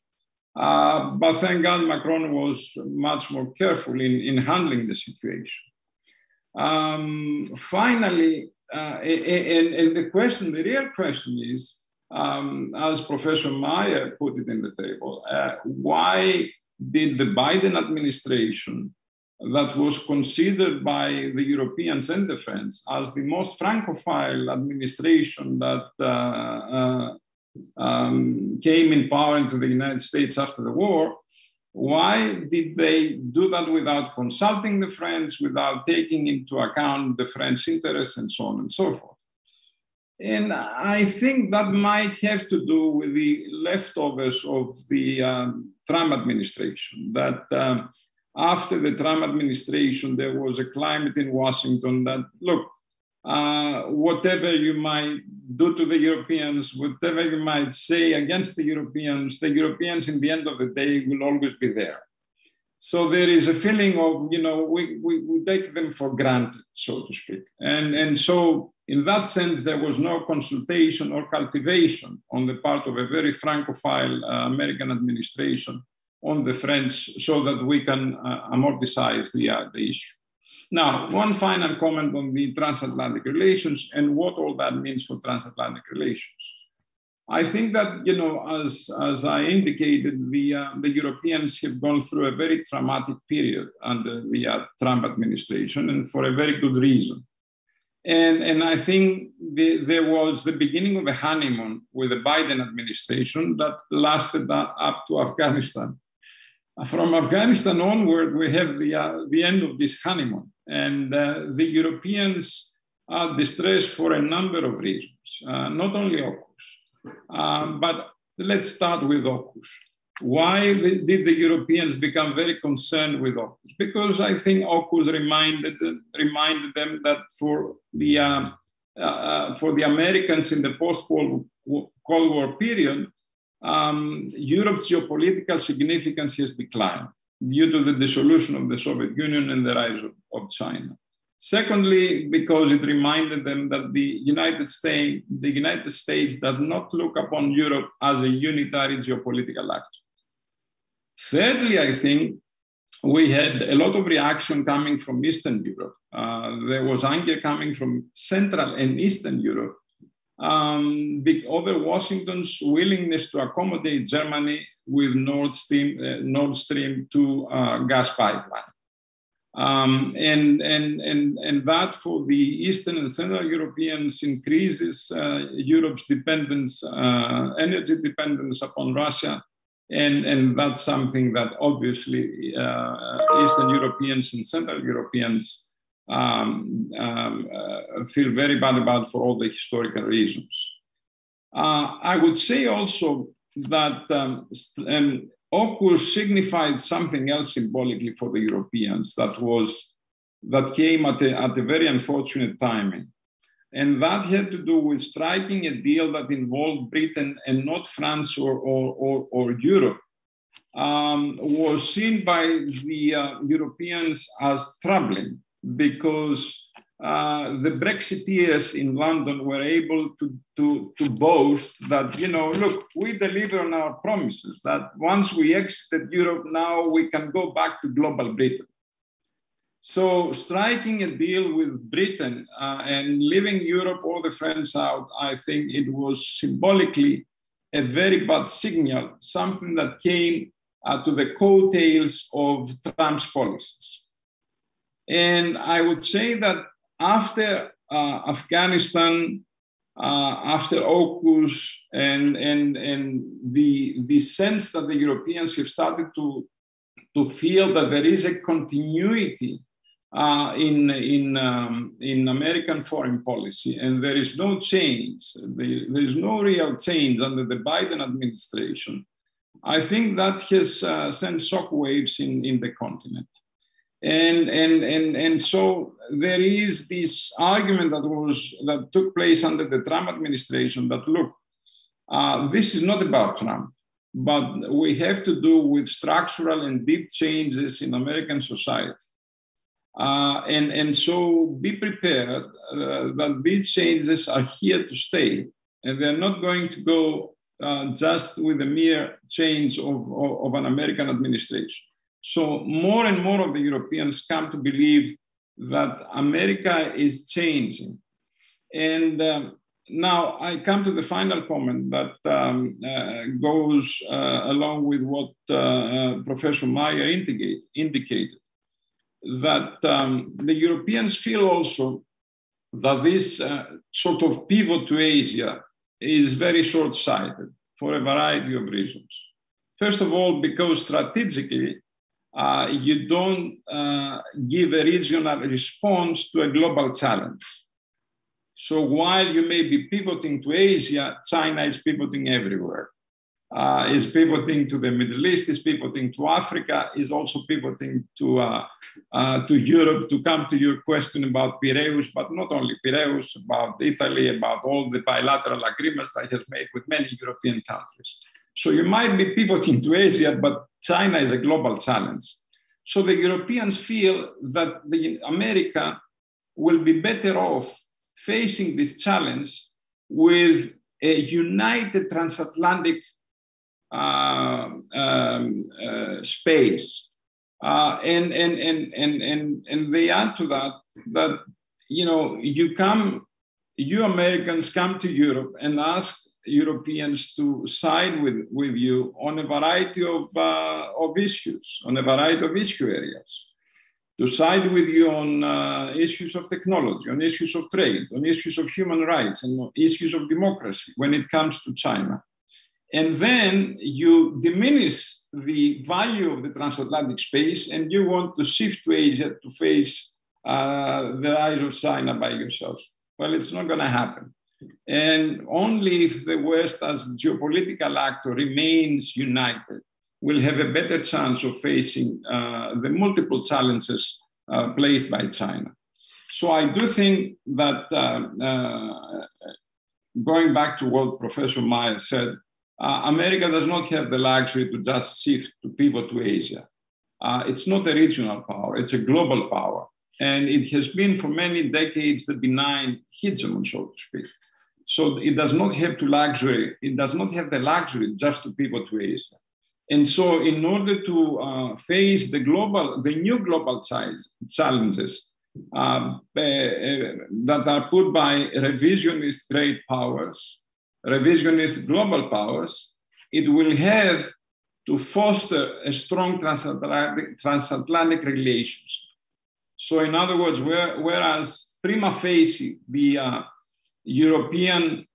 But thank God Macron was much more careful in handling the situation. Finally, and the real question is, as Professor Meyer put it in the table, why did the Biden administration, that was considered by the Europeans and the French as the most Francophile administration that came in power into the United States after the war, why did they do that without consulting the French, without taking into account the French interests and so on and so forth? And I think that might have to do with the leftovers of the Trump administration, that after the Trump administration, there was a climate in Washington that, look, whatever you might do to the Europeans, whatever you might say against the Europeans in the end of the day will always be there. So there is a feeling of, we take them for granted, so to speak. And so in that sense, there was no consultation or cultivation on the part of a very Francophile American administration on the French so that we can amortize the issue. Now, one final comment on the transatlantic relations and what all that means for transatlantic relations. I think that, as I indicated, the Europeans have gone through a very traumatic period under the Trump administration, and for a very good reason. And I think there was the beginning of a honeymoon with the Biden administration that lasted up to Afghanistan. From Afghanistan onward, we have the end of this honeymoon. And the Europeans are distressed for a number of reasons, not only AUKUS. But let's start with AUKUS. Why did the Europeans become very concerned with AUKUS? Because I think AUKUS reminded them that for the Americans in the post-Cold War period, Europe's geopolitical significance has declined due to the dissolution of the Soviet Union and the rise of China. Secondly, because it reminded them that the United States does not look upon Europe as a unitary geopolitical actor. Thirdly, I think we had a lot of reaction coming from Eastern Europe. There was anger coming from Central and Eastern Europe over Washington's willingness to accommodate Germany with Nord Stream 2 gas pipeline. And that for the Eastern and Central Europeans increases Europe's dependence, energy dependence upon Russia. And that's something that obviously Eastern Europeans and Central Europeans feel very bad about for all the historical reasons. I would say also that AUKUS signified something else symbolically for the Europeans that came at a very unfortunate timing. And that had to do with striking a deal that involved Britain and not France or Europe, was seen by the Europeans as troubling because the Brexiteers in London were able to boast that, look, we deliver on our promises, that once we exited Europe, now we can go back to global Britain. So striking a deal with Britain and leaving Europe or the French out, I think it was symbolically a very bad signal, something that came to the coattails of Trump's policies. And I would say that after Afghanistan, after AUKUS, and the sense that the Europeans have started to feel that there is a continuity in American foreign policy, and there is no change. There is no real change under the Biden administration. I think that has sent shockwaves in the continent. And so there is this argument that took place under the Trump administration that, look, this is not about Trump, but we have to do with structural and deep changes in American society. And so be prepared that these changes are here to stay, and they're not going to go just with a mere change of an American administration. So more and more of the Europeans come to believe that America is changing. And Now, I come to the final comment that goes along with what Professor Meyer indicated, that the Europeans feel also that this sort of pivot to Asia is very short-sighted for a variety of reasons. First of all, because strategically, you don't give a regional response to a global challenge. So while you may be pivoting to Asia, China is pivoting everywhere. Is pivoting to the Middle East, is pivoting to Africa, is also pivoting to Europe. To come to your question about Piraeus, but not only Piraeus, about Italy, about all the bilateral agreements that it has made with many European countries. So you might be pivoting to Asia, but China is a global challenge. So the Europeans feel that America will be better off facing this challenge with a united transatlantic space, and they add to that you Americans come to Europe and ask Europeans to side with you on a variety of issues, on a variety of issue areas, to side with you on issues of technology, on issues of trade, on issues of human rights, and on issues of democracy when it comes to China. And then you diminish the value of the transatlantic space and you want to shift to Asia to face the rise of China by yourselves. Well, it's not going to happen. And only if the West as geopolitical actor remains united, will have a better chance of facing the multiple challenges placed by China. So I do think that going back to what Professor Meyer said, America does not have the luxury to just shift to pivot to Asia. It's not a regional power, it's a global power. And it has been for many decades the benign hegemon, so to speak. So it does not have the luxury just to pivot to Asia. And so in order to face the new global challenges that are put by revisionist great powers, revisionist global powers, it will have to foster a strong transatlantic relations. So in other words, whereas prima facie, the European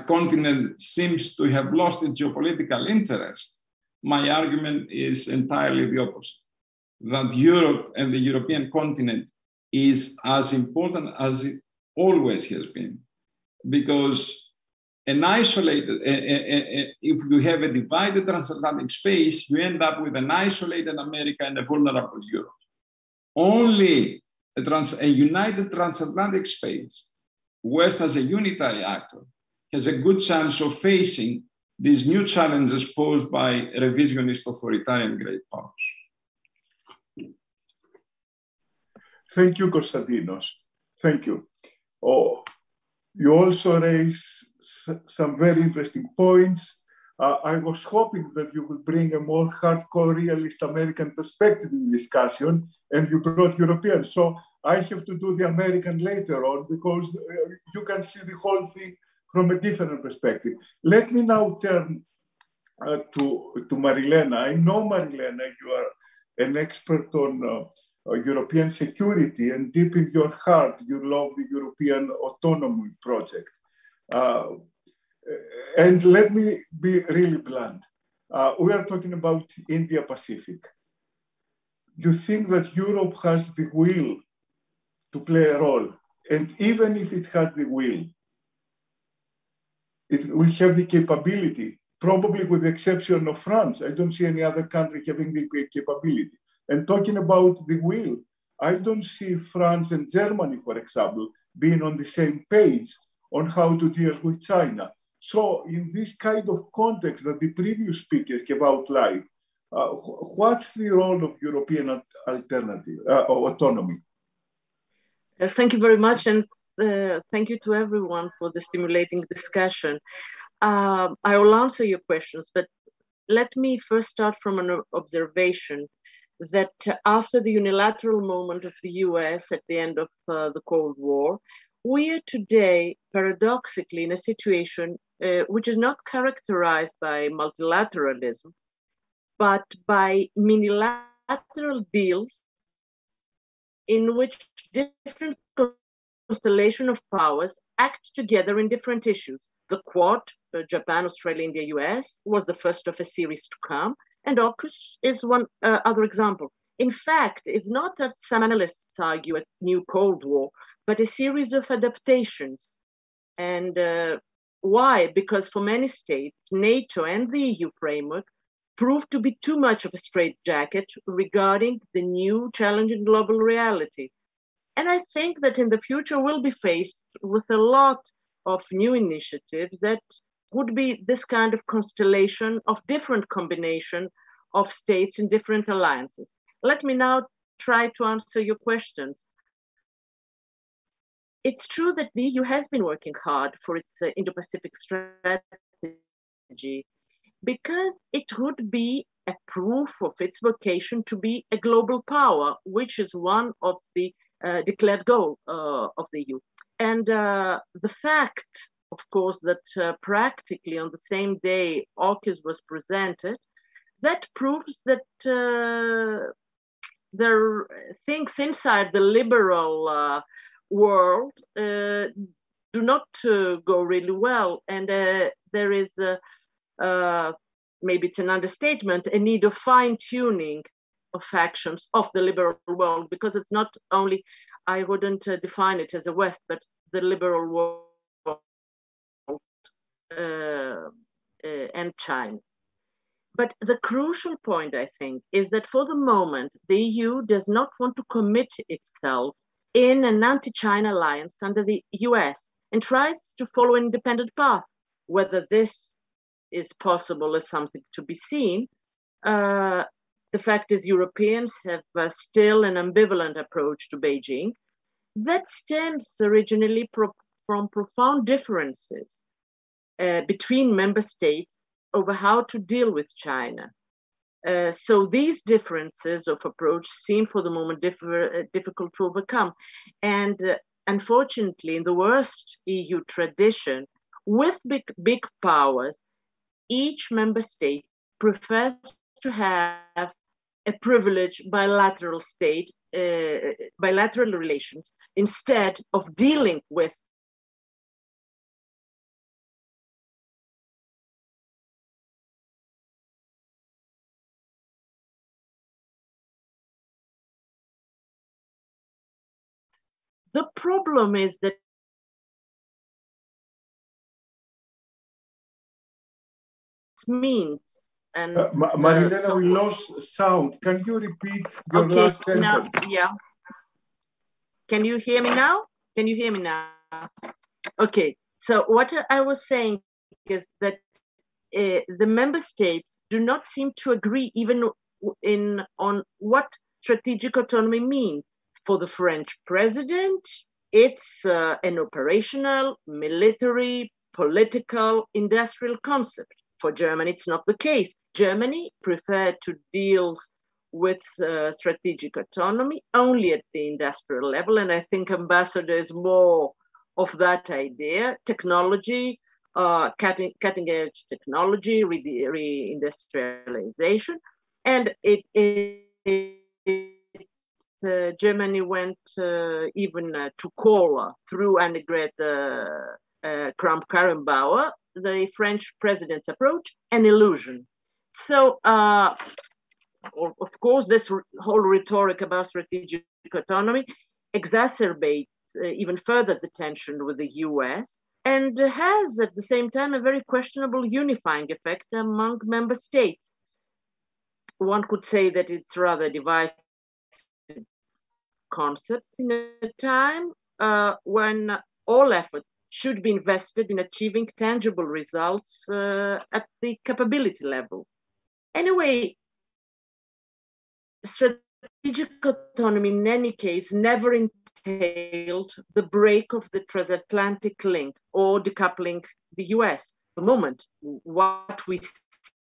continent seems to have lost its geopolitical interest, my argument is entirely the opposite, that Europe and the European continent is as important as it always has been, because if you have a divided transatlantic space, you end up with an isolated America and a vulnerable Europe. Only a united transatlantic space, West as a unitary actor, has a good chance of facing these new challenges posed by revisionist authoritarian great powers. Thank you, Konstantinos. Thank you. You also raised some very interesting points. I was hoping that you would bring a more hardcore realist American perspective in the discussion, and you brought European. So I have to do the American later on, because you can see the whole thing from a different perspective. Let me now turn to Marilena. I know, Marilena, you are an expert on European security, and deep in your heart, you love the European autonomy project. And let me be really blunt. We are talking about Indo-Pacific. You think that Europe has the will to play a role, and even if it had the will, it will have the capability, probably with the exception of France. I don't see any other country having the capability. And talking about the will, I don't see France and Germany, for example, being on the same page on how to deal with China. So in this kind of context that the previous speaker have outlined, what's the role of European autonomy? Thank you very much. And thank you to everyone for the stimulating discussion. I will answer your questions, but let me first start from an observation that after the unilateral moment of the US at the end of the Cold War, We are today, paradoxically, in a situation which is not characterized by multilateralism, but by minilateral deals in which different constellation of powers act together in different issues. The Quad, Japan, Australia, India, US, was the first of a series to come, and AUKUS is one other example. In fact, it's not that some analysts argue a new Cold War, but a series of adaptations. And why? Because for many states, NATO and the EU framework proved to be too much of a straitjacket regarding the new challenging global reality. And I think that in the future we'll be faced with a lot of new initiatives that would be this kind of constellation of different combination of states in different alliances. Let me now try to answer your questions. It's true that the EU has been working hard for its Indo-Pacific strategy, because it would be a proof of its vocation to be a global power, which is one of the declared goal of the EU. And the fact, of course, that practically on the same day AUKUS was presented, that proves that there are things inside the liberal world do not go really well. And there is maybe it's an understatement, a need of fine-tuning of actions of the liberal world, because it's not only, I wouldn't define it as a West, but the liberal world and China. But the crucial point, I think, is that for the moment, the EU does not want to commit itself in an anti-China alliance under the US and tries to follow an independent path. Whether this is possible is something to be seen. The fact is Europeans have still an ambivalent approach to Beijing that stems originally from profound differences between member states over how to deal with China. So these differences of approach seem for the moment difficult to overcome. And unfortunately, in the worst EU tradition, with big powers, each member state prefers to have a privileged bilateral relations instead of dealing with the problem is that means and Marilena, we lost sound. Can you repeat your last sentence? Now, yeah. Can you hear me now? Can you hear me now? Okay. So what I was saying is that the member states do not seem to agree even on what strategic autonomy means. For the French president, it's an operational, military, political, industrial concept. For Germany, it's not the case. Germany preferred to deal with strategic autonomy only at the industrial level, and I think Ambassador is more of that idea. Technology, cutting edge technology, reindustrialization, and Germany went even to call through Annegret Kramp-Karrenbauer the French president's approach an illusion. So, of course, this whole rhetoric about strategic autonomy exacerbates even further the tension with the US and has at the same time a very questionable unifying effect among member states. One could say that it's rather a divisive concept in a time when all efforts should be invested in achieving tangible results at the capability level. Anyway, strategic autonomy in any case never entailed the break of the transatlantic link or decoupling the US. At the moment, what we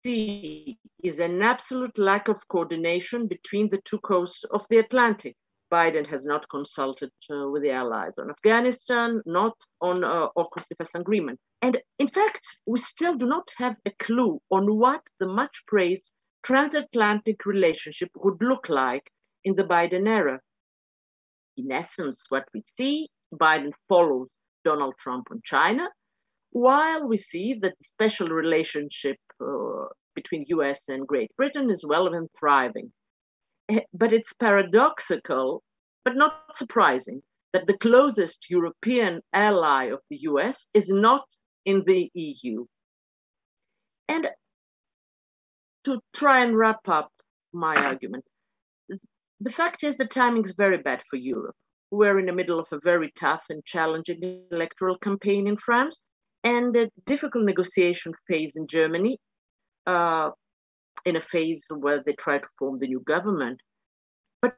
see is an absolute lack of coordination between the two coasts of the Atlantic. Biden has not consulted with the allies on Afghanistan, not on AUKUS defense agreement. And in fact, we still do not have a clue on what the much praised transatlantic relationship would look like in the Biden era. In essence, what we see, Biden follows Donald Trump on China, while we see that the special relationship between US and Great Britain is well and thriving. But it's paradoxical, but not surprising, that the closest European ally of the US is not in the EU. And to try and wrap up my argument, the fact is the timing is very bad for Europe. We're in the middle of a very tough and challenging electoral campaign in France and a difficult negotiation phase in Germany, in a phase where they try to form the new government. But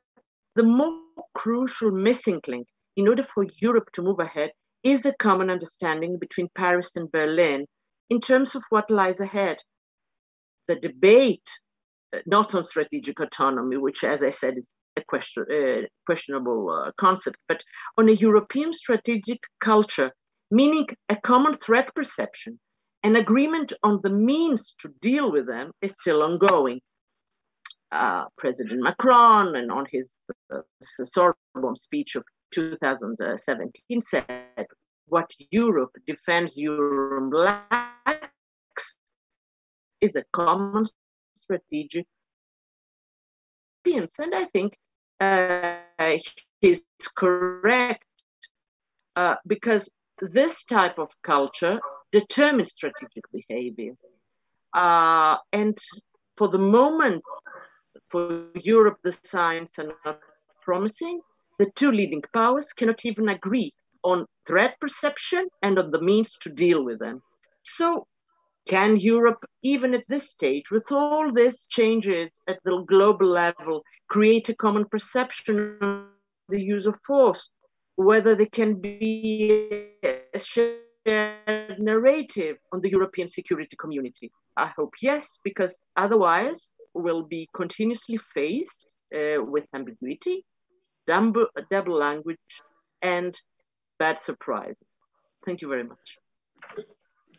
the more crucial missing link in order for Europe to move ahead is a common understanding between Paris and Berlin in terms of what lies ahead. The debate, not on strategic autonomy, which, as I said, is a questionable concept, but on a European strategic culture, meaning a common threat perception, an agreement on the means to deal with them is still ongoing. President Macron, and on his Sorbonne speech of 2017, said, what Europe defends Europe lacks is a common strategic. And I think he's correct because this type of culture determines strategic behavior. And for the moment, for Europe, the signs are not promising. The two leading powers cannot even agree on threat perception and on the means to deal with them. So can Europe, even at this stage, with all these changes at the global level, create a common perception of the use of force? Whether there can be a shared narrative on the European security community? I hope yes, because otherwise we'll be continuously faced with ambiguity, double language, and bad surprises. Thank you very much.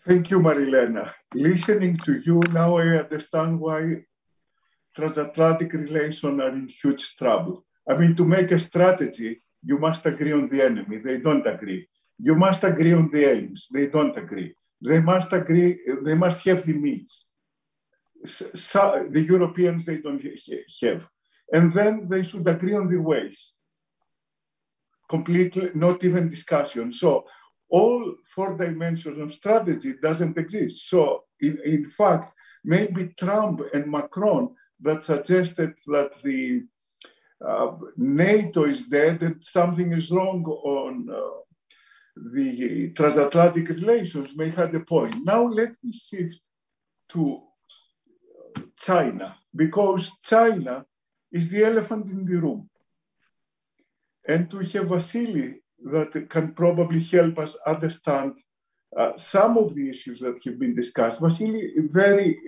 Thank you, Marilena. Listening to you now, I understand why transatlantic relations are in huge trouble. I mean, to make a strategy, you must agree on the enemy. They don't agree. You must agree on the aims. They don't agree. They must agree. They must have the means. So the Europeans, they don't have. And then they should agree on the ways. Completely, not even discussion. So all 4 dimensions of strategy doesn't exist. So in fact, maybe Trump and Macron that suggested that the NATO is dead and something is wrong on the transatlantic relations may have a point. Now let me shift to China, because China is the elephant in the room. And to have Vasily that can probably help us understand some of the issues that have been discussed. Vasily, very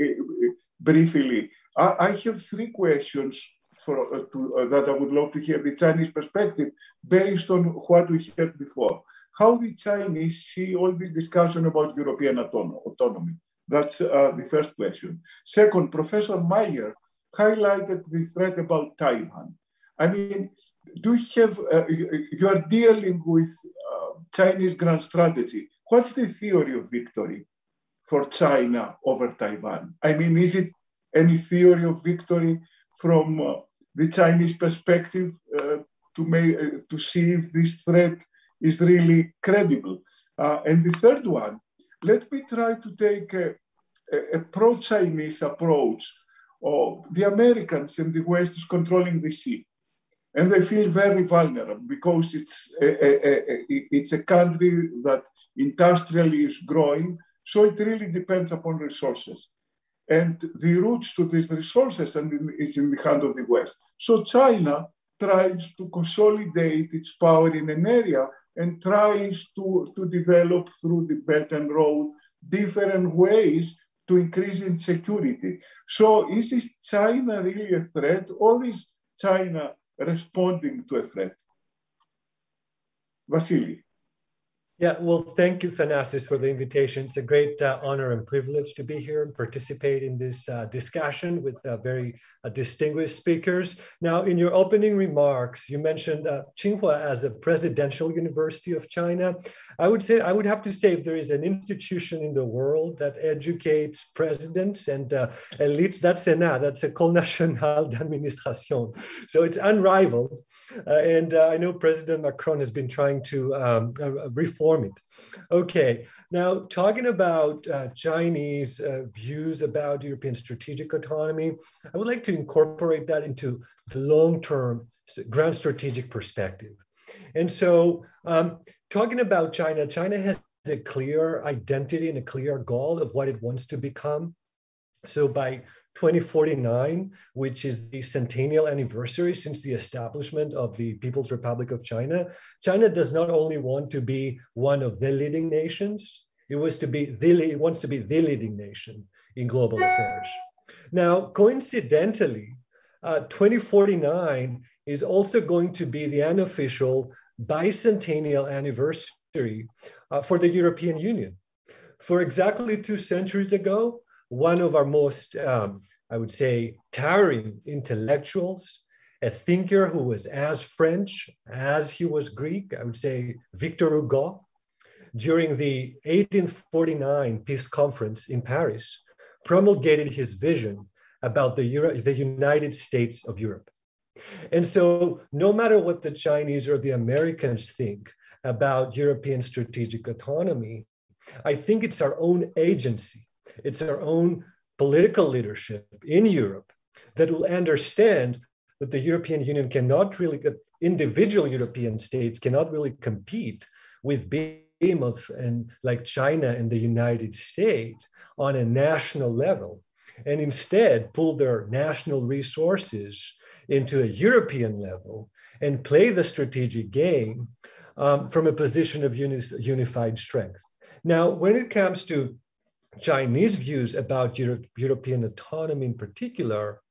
briefly, I have 3 questions that I would love to hear the Chinese perspective based on what we heard before. How the Chinese see all this discussion about European autonomy? That's the first question. Second, Professor Meyer highlighted the threat about Taiwan. I mean, do you have, you are dealing with Chinese grand strategy. What's the theory of victory for China over Taiwan? I mean, is it any theory of victory from the Chinese perspective to see if this threat is really credible? And the third one, let me try to take a pro-Chinese approach. The Americans and the West is controlling the sea. And they feel very vulnerable because it's a country that industrially is growing. So it really depends upon resources. And the routes to these resources is in the hand of the West. So China tries to consolidate its power in an area and tries to develop through the Belt and Road different ways to increase its security. So is this China really a threat, or is China responding to a threat. Vasily. Yeah, well, thank you, Thanasis, for the invitation. It's a great honor and privilege to be here and participate in this discussion with very distinguished speakers. Now, in your opening remarks, you mentioned Tsinghua as a presidential university of China. I would have to say if there is an institution in the world that educates presidents and elites, that's ENA, that's École Nationale d'Administration. So it's unrivaled. And I know President Macron has been trying to reform it. Okay, now talking about Chinese views about European strategic autonomy, I would like to incorporate that into the long-term grand strategic perspective. And so talking about China, China has a clear identity and a clear goal of what it wants to become. So by 2049, which is the centennial anniversary since the establishment of the People's Republic of China, China does not only want to be one of the leading nations, it wants to be the leading nation in global affairs. Now, coincidentally, 2049 is also going to be the unofficial bicentennial anniversary for the European Union. For exactly 2 centuries ago, one of our most, I would say, towering intellectuals, a thinker who was as French as he was Greek, I would say Victor Hugo, during the 1849 Peace Conference in Paris, promulgated his vision about the United States of Europe. And so no matter what the Chinese or the Americans think about European strategic autonomy, I think it's our own agency. It's our own political leadership in Europe that will understand that the European Union cannot really, individual European states cannot really compete with behemoths and like China and the United States on a national level, and instead pull their national resources into a European level and play the strategic game from a position of unified strength. Now, when it comes to Chinese views about European autonomy in particular,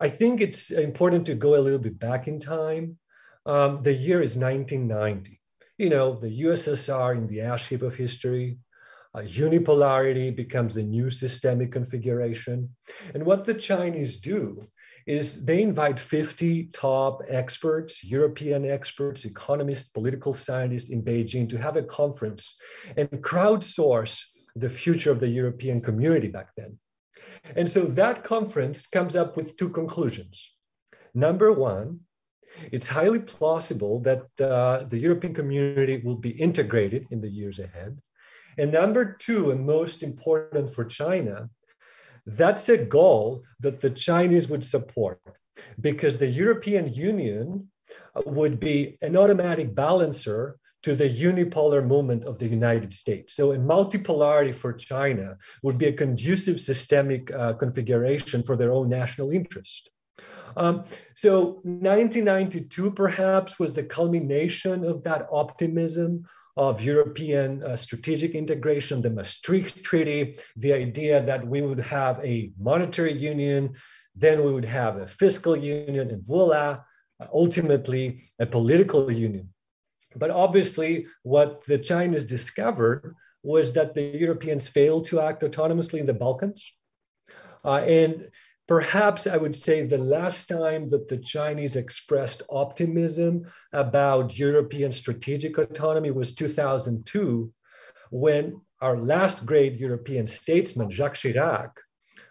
I think it's important to go a little bit back in time. The year is 1990. You know, the USSR in the ash heap of history, unipolarity becomes the new systemic configuration. And what the Chinese do is they invite 50 top experts, European experts, economists, political scientists in Beijing to have a conference and crowdsource the future of the European community back then. And so that conference comes up with 2 conclusions. Number one, it's highly plausible that the European community will be integrated in the years ahead. And number 2, and most important for China, that's a goal that the Chinese would support because the European Union would be an automatic balancer to the unipolar movement of the United States. So a multipolarity for China would be a conducive systemic configuration for their own national interest. So 1992 perhaps was the culmination of that optimism of European strategic integration, the Maastricht Treaty, the idea that we would have a monetary union, then we would have a fiscal union, and voila, ultimately a political union. But obviously, what the Chinese discovered was that the Europeans failed to act autonomously in the Balkans. And perhaps I would say the last time that the Chinese expressed optimism about European strategic autonomy was 2002, when our last great European statesman, Jacques Chirac,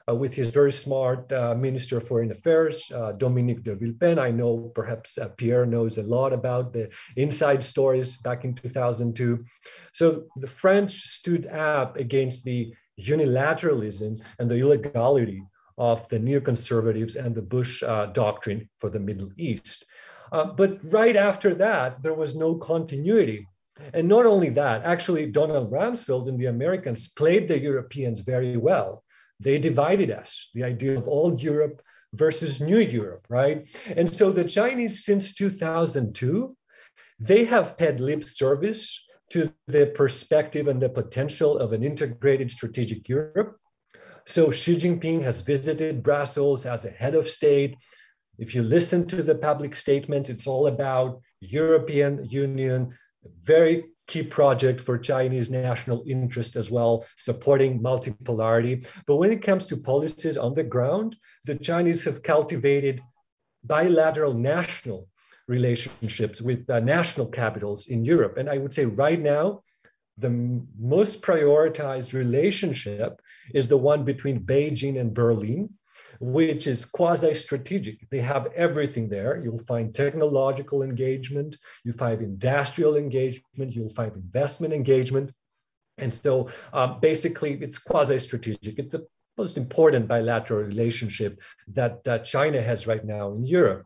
with his very smart Minister of Foreign Affairs, Dominique de Villepin. I know perhaps Pierre knows a lot about the inside stories back in 2002. So the French stood up against the unilateralism and the illegality of the neoconservatives and the Bush doctrine for the Middle East. But right after that, there was no continuity. And not only that, actually, Donald Rumsfeld and the Americans played the Europeans very well. They divided us, the idea of old Europe versus new Europe, right? And so the Chinese, since 2002, they have paid lip service to the perspective and the potential of an integrated strategic Europe. So Xi Jinping has visited Brussels as a head of state. If you listen to the public statements, it's all about European Union, very key project for Chinese national interest as well, supporting multipolarity. But when it comes to policies on the ground, the Chinese have cultivated bilateral national relationships with national capitals in Europe. And I would say right now, the most prioritized relationship is the one between Beijing and Berlin, which is quasi-strategic. They have everything there. You'll find technological engagement, you find industrial engagement, you'll find investment engagement. And so basically it's quasi-strategic. It's the most important bilateral relationship that China has right now in Europe.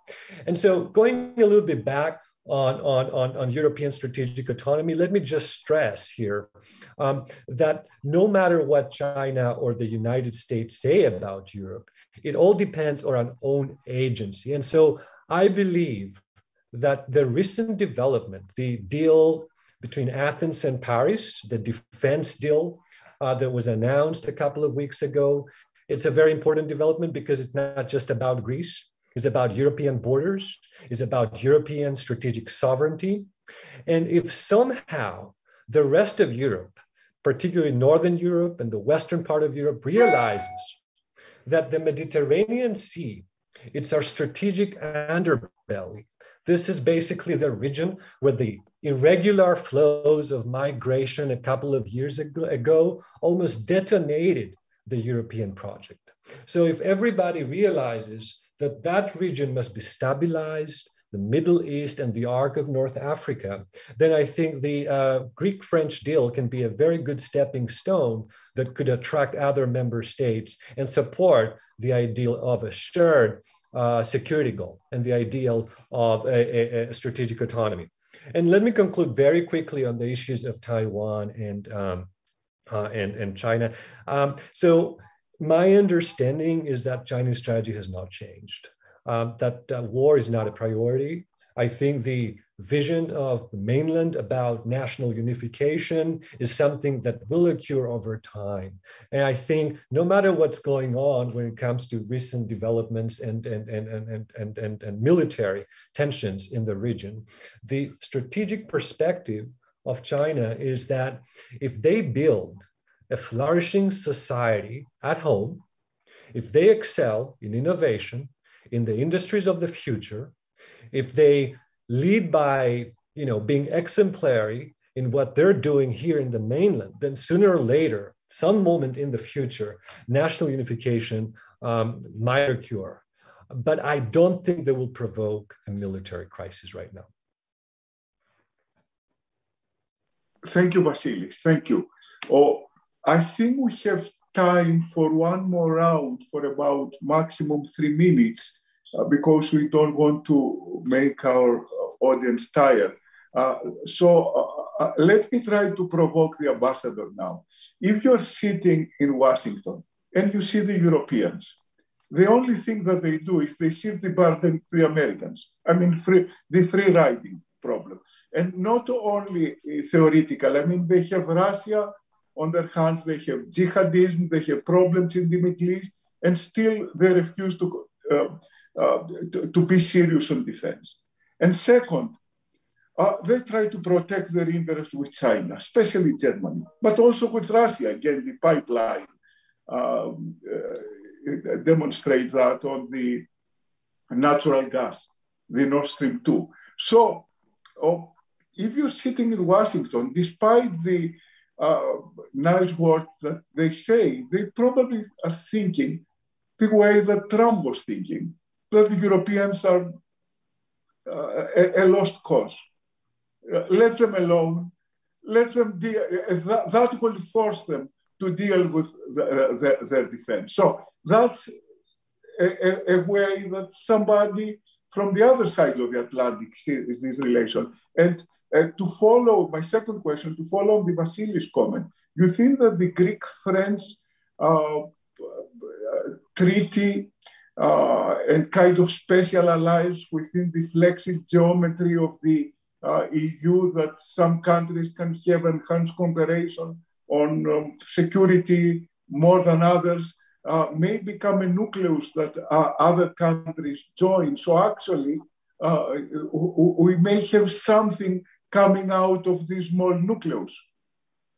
And so going a little bit back on European strategic autonomy, let me just stress here that no matter what China or the United States say about Europe, it all depends on our own agency. And so I believe that the recent development, the deal between Athens and Paris, the defense deal that was announced a couple of weeks ago, it's a very important development because it's not just about Greece. It's about European borders, it's about European strategic sovereignty. And if somehow the rest of Europe, particularly Northern Europe and the Western part of Europe, realizes that the Mediterranean Sea, it's our strategic underbelly. This is basically the region where the irregular flows of migration a couple of years ago almost detonated the European project. So if everybody realizes that that region must be stabilized, the Middle East and the Arc of North Africa, then I think the Greek-French deal can be a very good stepping stone that could attract other member states and support the ideal of a shared security goal and the ideal of a strategic autonomy. And let me conclude very quickly on the issues of Taiwan and China. So my understanding is that Chinese strategy has not changed, that war is not a priority. I think the vision of the mainland about national unification is something that will occur over time. And I think no matter what's going on when it comes to recent developments and military tensions in the region, the strategic perspective of China is that if they build a flourishing society at home, if they excel in innovation, in the industries of the future, if they lead by being exemplary in what they're doing here in the mainland, then sooner or later, some moment in the future, national unification might occur. But I don't think they will provoke a military crisis right now. Thank you, Vasilis. Thank you. I think we have time for one more round for about maximum 3 minutes because we don't want to make our audience tired. So let me try to provoke the ambassador now. If you're sitting in Washington and you see the Europeans, the only thing that they do is they shift the burden to the Americans. I mean, the free riding problem. And not only theoretical, I mean, they have Russia on their hands, they have jihadism, they have problems in the Middle East, and still they refuse to be serious on defense. And second, they try to protect their interest with China, especially Germany, but also with Russia. Again, the pipeline demonstrates that on the natural gas, the Nord Stream 2. So if you're sitting in Washington, despite the nice words that they say, they probably are thinking the way that Trump was thinking, that the Europeans are a lost cause. Let them alone. Let them deal. That will force them to deal with their defense. So that's a way that somebody from the other side of the Atlantic sees this relation. And to follow my second question, to follow the Vasilis comment, you think that the Greek-French treaty and kind of special alliance within the flexible geometry of the EU, that some countries can have enhanced cooperation on security more than others, may become a nucleus that other countries join. So actually, we may have something coming out of this small nucleus.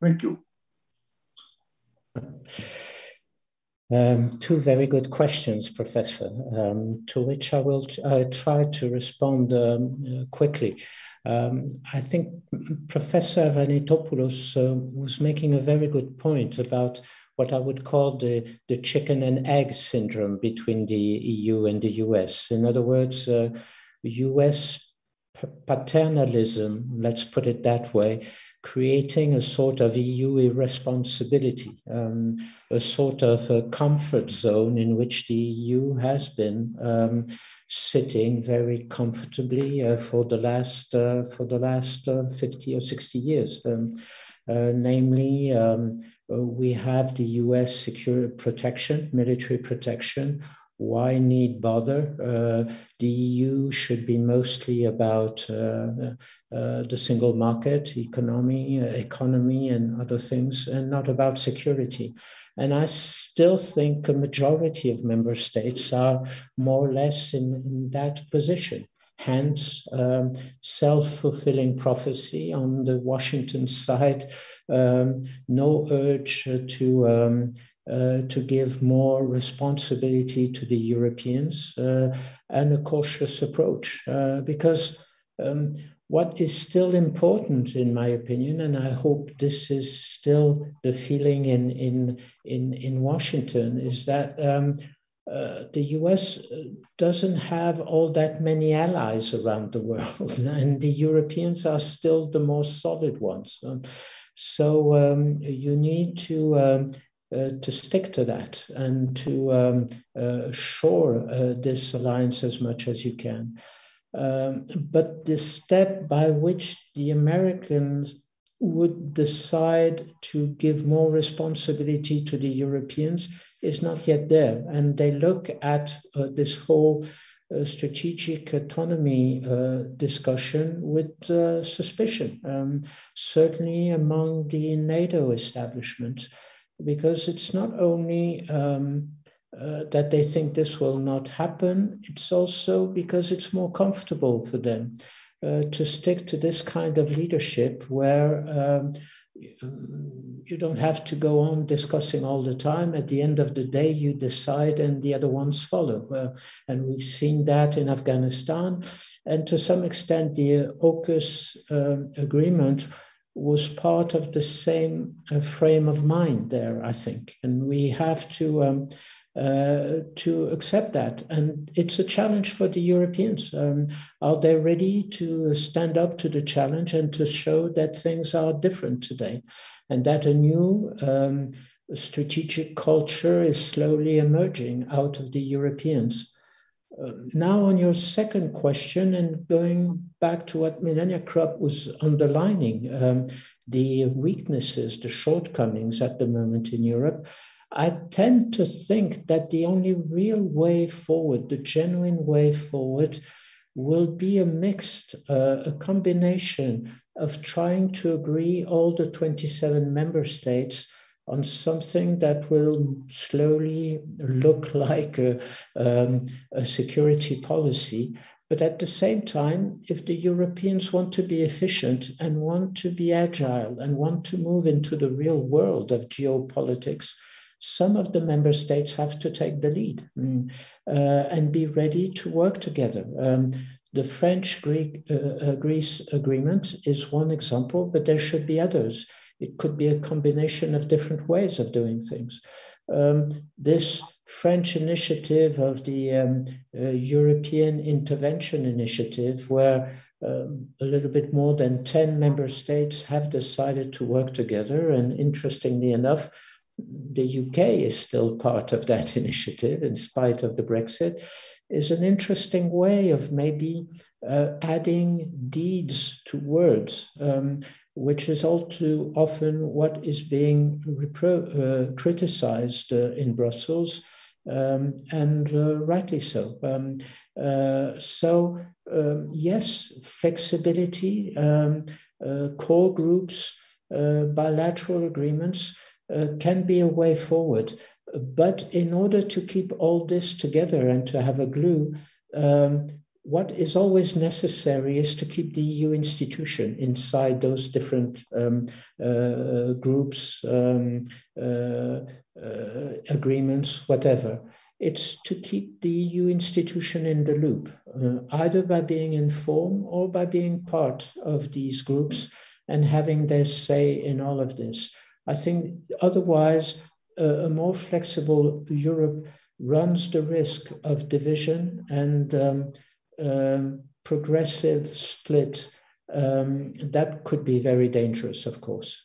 Thank you. Two very good questions, Professor, to which I will try to respond quickly. I think Professor Avranitopoulos was making a very good point about what I would call the chicken and egg syndrome between the EU and the US. In other words, US paternalism, let's put it that way, creating a sort of EU irresponsibility, a sort of a comfort zone in which the EU has been sitting very comfortably for the last 50 or 60 years. Namely, we have the US security protection, military protection. Why need bother? The EU should be mostly about the single market, economy and other things, and not about security. And I still think a majority of member states are more or less in that position. Hence, self-fulfilling prophecy on the Washington side, no urge to give more responsibility to the Europeans and a cautious approach. Because what is still important, in my opinion, and I hope this is still the feeling in Washington, is that the US doesn't have all that many allies around the world, and the Europeans are still the most solid ones. So you need to stick to that and to shore this alliance as much as you can. But the step by which the Americans would decide to give more responsibility to the Europeans is not yet there. And they look at this whole strategic autonomy discussion with suspicion, certainly among the NATO establishment, because it's not only that they think this will not happen, it's also because it's more comfortable for them to stick to this kind of leadership where you don't have to go on discussing all the time. At the end of the day, you decide and the other ones follow. And we've seen that in Afghanistan. And to some extent, the AUKUS agreement was part of the same frame of mind there, I think. And we have to accept that. And it's a challenge for the Europeans. Are they ready to stand up to the challenge and to show that things are different today and that a new strategic culture is slowly emerging out of the Europeans? Now on your second question, and going back to what Melania Krupp was underlining, the weaknesses, the shortcomings at the moment in Europe, I tend to think that the only real way forward, the genuine way forward, will be a combination of trying to agree all the 27 member states on something that will slowly look like a security policy. But at the same time, if the Europeans want to be efficient and want to be agile and want to move into the real world of geopolitics, some of the member states have to take the lead and be ready to work together. The French-Greece agreement is one example, but there should be others. It could be a combination of different ways of doing things. This French initiative of the European Intervention Initiative, where a little bit more than 10 member states have decided to work together, and interestingly enough, the UK is still part of that initiative in spite of the Brexit, is an interesting way of maybe adding deeds to words, which is all too often what is being criticized in Brussels, and rightly so. Yes, flexibility, core groups, bilateral agreements can be a way forward. But in order to keep all this together and to have a glue, what is always necessary is to keep the EU institution inside those different groups, agreements, whatever. It's to keep the EU institution in the loop, either by being informed or by being part of these groups and having their say in all of this. I think otherwise, a more flexible Europe runs the risk of division and progressive split. That could be very dangerous, of course.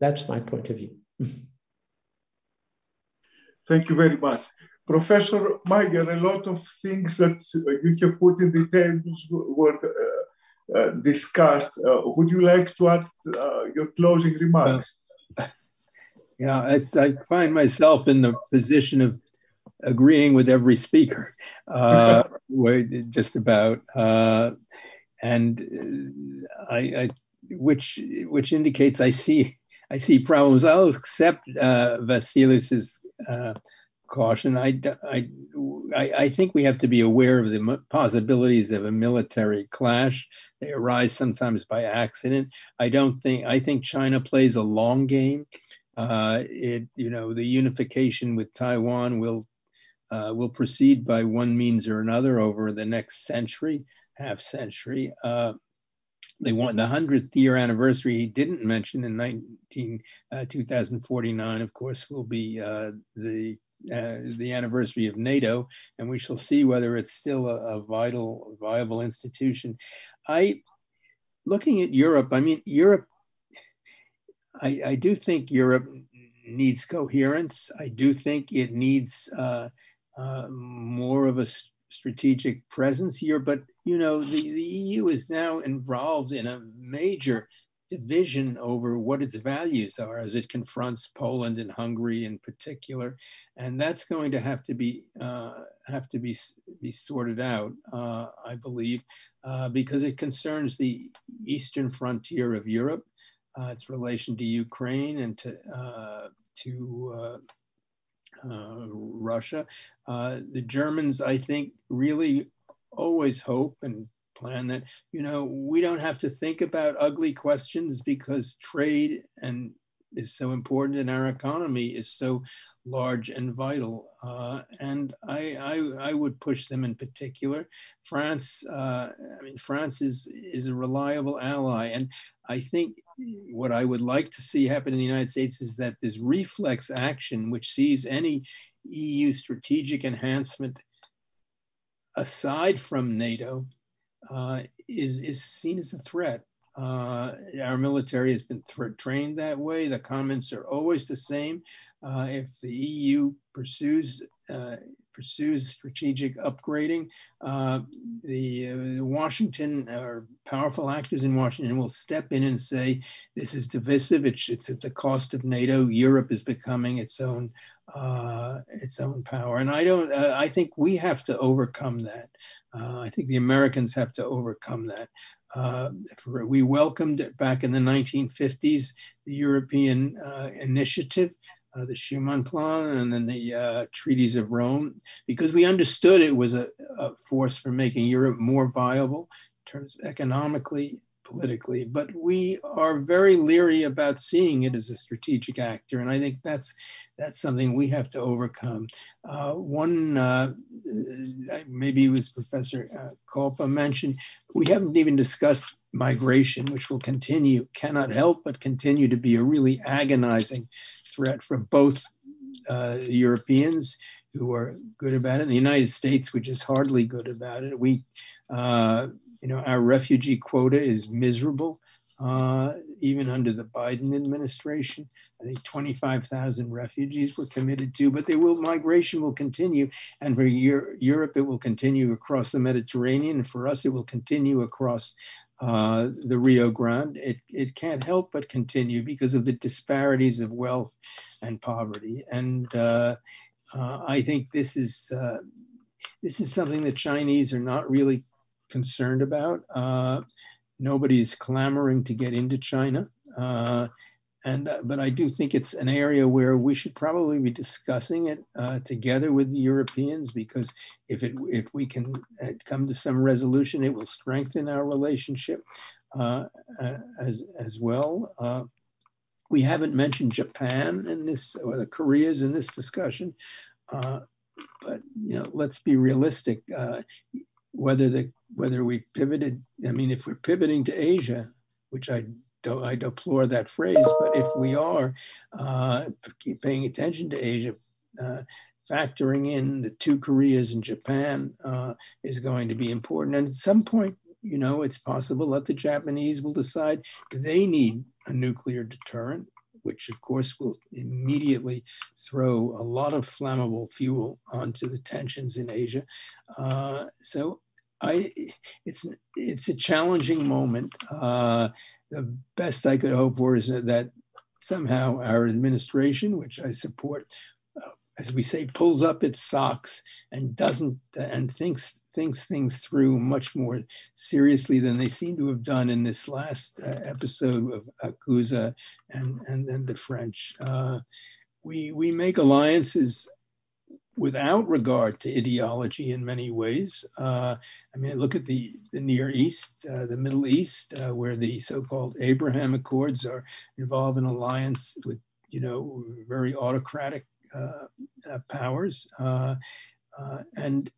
That's my point of view. Thank you very much. Professor Mayer, a lot of things that you have put in the tables were discussed. Would you like to add your closing remarks? Yeah, I find myself in the position of agreeing with every speaker, just about, and which indicates I see problems. I'll accept Vasilis's caution. I think we have to be aware of the possibilities of a military clash. They arise sometimes by accident. I think China plays a long game. The unification with Taiwan will proceed by one means or another over the next century, half century. They want the 100th year anniversary he didn't mention in 2049, of course, will be the anniversary of NATO, and we shall see whether it's still a viable institution. Looking at Europe, I do think Europe needs coherence. I do think it needs more of a strategic presence here. But, the EU is now involved in a major division over what its values are as it confronts Poland and Hungary in particular. And that's going to have to be sorted out, I believe, because it concerns the eastern frontier of Europe. Its relation to Ukraine and to Russia. The Germans, I think, really always hope and plan that, we don't have to think about ugly questions because trade is so important and our economy is so large and vital. And I would push them in particular. France, France is a reliable ally. And I think what I would like to see happen in the United States is that this reflex action, which sees any EU strategic enhancement aside from NATO, is seen as a threat. Our military has been trained that way. The comments are always the same. If the EU pursues strategic upgrading, the Washington or powerful actors in Washington will step in and say, this is divisive. It's at the cost of NATO. Europe is becoming its own power. And I think we have to overcome that. I think the Americans have to overcome that. We welcomed back in the 1950s the European initiative, the Schuman Plan, and then the treaties of Rome, because we understood it was a force for making Europe more viable in terms of economically, politically, but we are very leery about seeing it as a strategic actor, and I think that's something we have to overcome. Maybe it was Professor Kolpa mentioned, we haven't even discussed migration, which will continue, cannot help but continue to be a really agonizing threat for both Europeans who are good about it, and the United States, which is hardly good about it. Our refugee quota is miserable, even under the Biden administration. I think 25,000 refugees were committed to, but migration will continue. And for Europe, it will continue across the Mediterranean. And for us, it will continue across the Rio Grande. It can't help but continue because of the disparities of wealth and poverty. And I think this is something the Chinese are not really concerned about. Nobody's clamoring to get into China. But I do think it's an area where we should probably be discussing it together with the Europeans, because if we can come to some resolution, it will strengthen our relationship as well. We haven't mentioned Japan in this, or the Koreas in this discussion, but let's be realistic. Whether we've pivoted, I mean, if we're pivoting to Asia, which I deplore that phrase, but if we are keep paying attention to Asia, factoring in the two Koreas and Japan is going to be important. And at some point, it's possible that the Japanese will decide they need a nuclear deterrent, which of course will immediately throw a lot of flammable fuel onto the tensions in Asia. So it's a challenging moment. The best I could hope for is that somehow our administration, which I support, as we say, pulls up its socks and thinks things through much more seriously than they seem to have done in this last episode of AUKUS and then the French. We make alliances without regard to ideology in many ways. I mean, look at the Near East, the Middle East, where the so-called Abraham Accords are involved in alliance with, very autocratic powers. And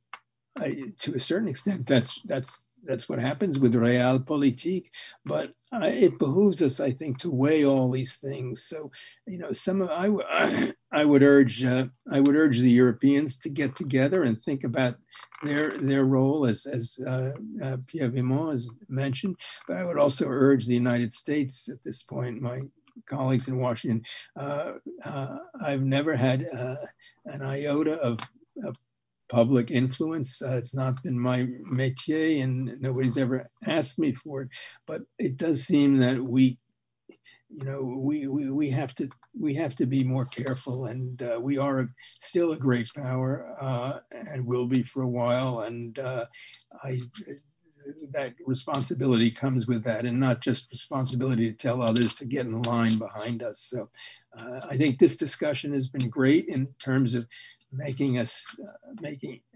to a certain extent, that's what happens with realpolitik, but it behooves us, I think, to weigh all these things. So, I would urge the Europeans to get together and think about their role, as Pierre Vimont has mentioned. But I would also urge the United States at this point, my colleagues in Washington. I've never had an iota of public influence. It's not been my métier, and nobody's ever asked me for it. But it does seem that we have to be more careful, and we are still a great power, and will be for a while. And that responsibility comes with that, and not just responsibility to tell others to get in line behind us. So I think this discussion has been great in terms of making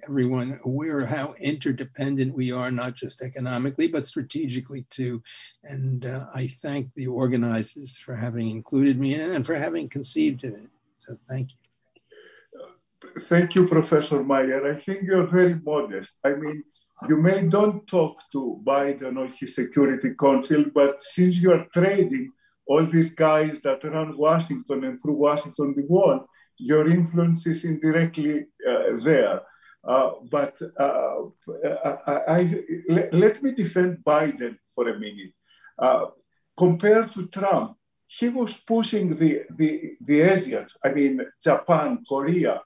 everyone aware of how interdependent we are, not just economically, but strategically too. And I thank the organizers for having included me in it and for having conceived of it. So thank you. Thank you, Professor Meyer. I think you're very modest. I mean, you don't talk to Biden or his Security Council, but since you are trading all these guys that run Washington and through Washington the wall, your influence is indirectly there. But let me defend Biden for a minute. Compared to Trump, he was pushing the Asians, I mean, Japan, Korea,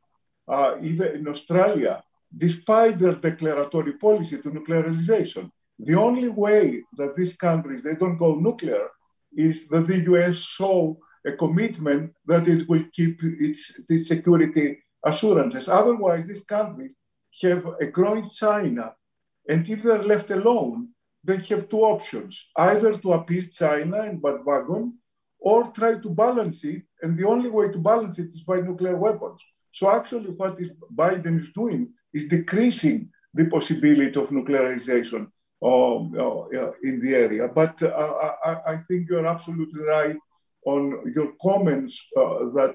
even in Australia, despite their declaratory policy to nuclearization. The only way that these countries, they don't go nuclear, is that the US show a commitment that it will keep its security assurances. Otherwise, these countries have a growing China, and if they're left alone, they have two options: either to appease China and bandwagon, or try to balance it, and the only way to balance it is by nuclear weapons. So actually what Biden is doing is decreasing the possibility of nuclearization in the area. But I think you're absolutely right on your comments that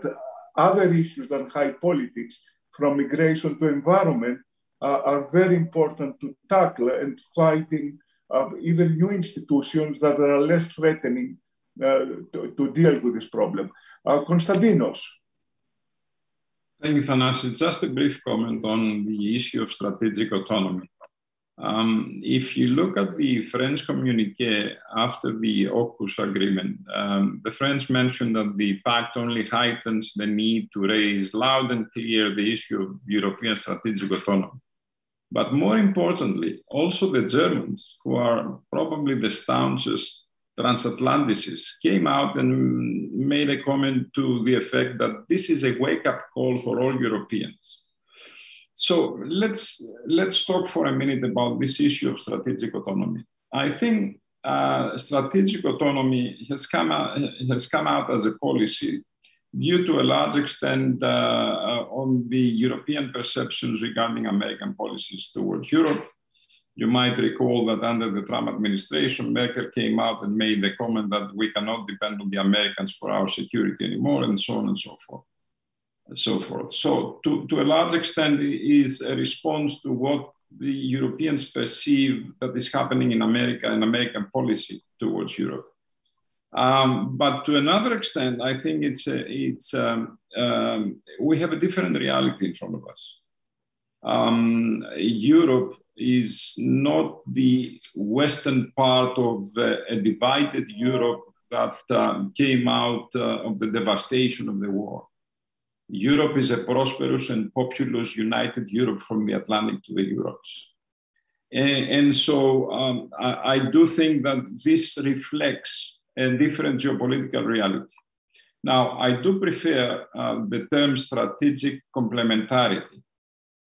other issues than high politics, from migration to environment, are very important to tackle, and fighting even new institutions that are less threatening to deal with this problem. Konstantinos. Thank you, Thanasis. Just a brief comment on the issue of strategic autonomy. If you look at the French communiqué after the AUKUS agreement, the French mentioned that the pact only heightens the need to raise loud and clear the issue of European strategic autonomy. But more importantly, also the Germans, who are probably the staunchest transatlanticists, came out and made a comment to the effect that this is a wake-up call for all Europeans. So let's talk for a minute about this issue of strategic autonomy. I think strategic autonomy has come out as a policy due to a large extent on the European perceptions regarding American policies towards Europe. You might recall that under the Trump administration, Merkel came out and made the comment that we cannot depend on the Americans for our security anymore, and so on and so forth. So to a large extent, it is a response to what the Europeans perceive that is happening in America and American policy towards Europe. But to another extent, I think we have a different reality in front of us. Europe is not the western part of a divided Europe that came out of the devastation of the war. Europe is a prosperous and populous united Europe from the Atlantic to the Urals. And so I do think that this reflects a different geopolitical reality. Now, I do prefer the term strategic complementarity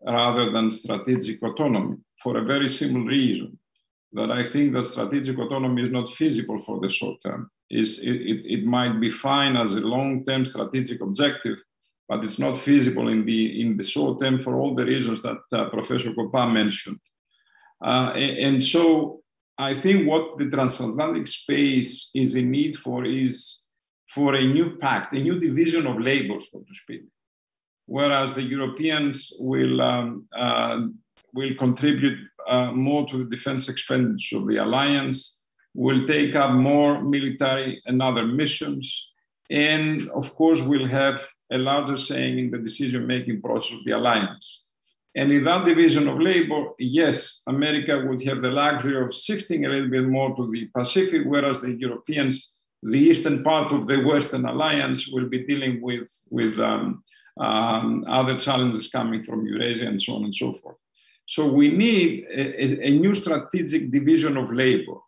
rather than strategic autonomy for a very simple reason, that I think that strategic autonomy is not feasible for the short term. It might be fine as a long-term strategic objective, but it's not feasible in the short term for all the reasons that Professor Coppa mentioned. And so I think what the transatlantic space is in need for is for a new pact, a new division of labor, so to speak, whereas the Europeans will contribute more to the defense expenditure of the alliance, will take up more military and other missions, and of course will have a larger saying in the decision-making process of the alliance. And in that division of labor, yes, America would have the luxury of shifting a little bit more to the Pacific, whereas the Europeans, the eastern part of the Western alliance, will be dealing with other challenges coming from Eurasia and so on and so forth. So we need a new strategic division of labor.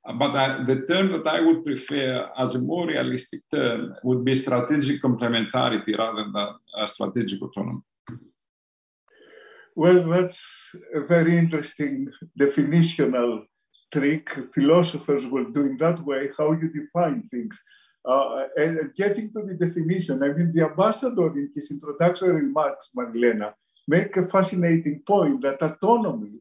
But the term that I would prefer as a more realistic term would be strategic complementarity rather than strategic autonomy. Well, that's a very interesting definitional trick. Philosophers will do it that way, how you define things. And getting to the definition, I mean, the ambassador in his introductory remarks, Marilena, make a fascinating point that autonomy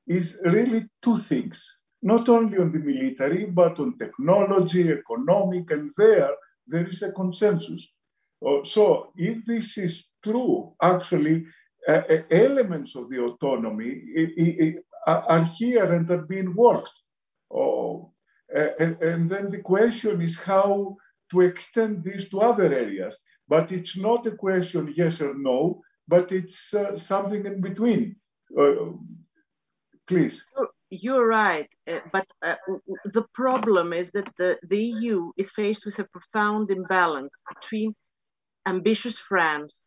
is really two things, not only on the military, but on technology, economic, and there is a consensus. So if this is true, actually, elements of the autonomy are here and are being worked. And then the question is how to extend this to other areas. But it's not a question yes or no, but it's something in between. Please. You're right, but the problem is that the EU is faced with a profound imbalance between ambitious France,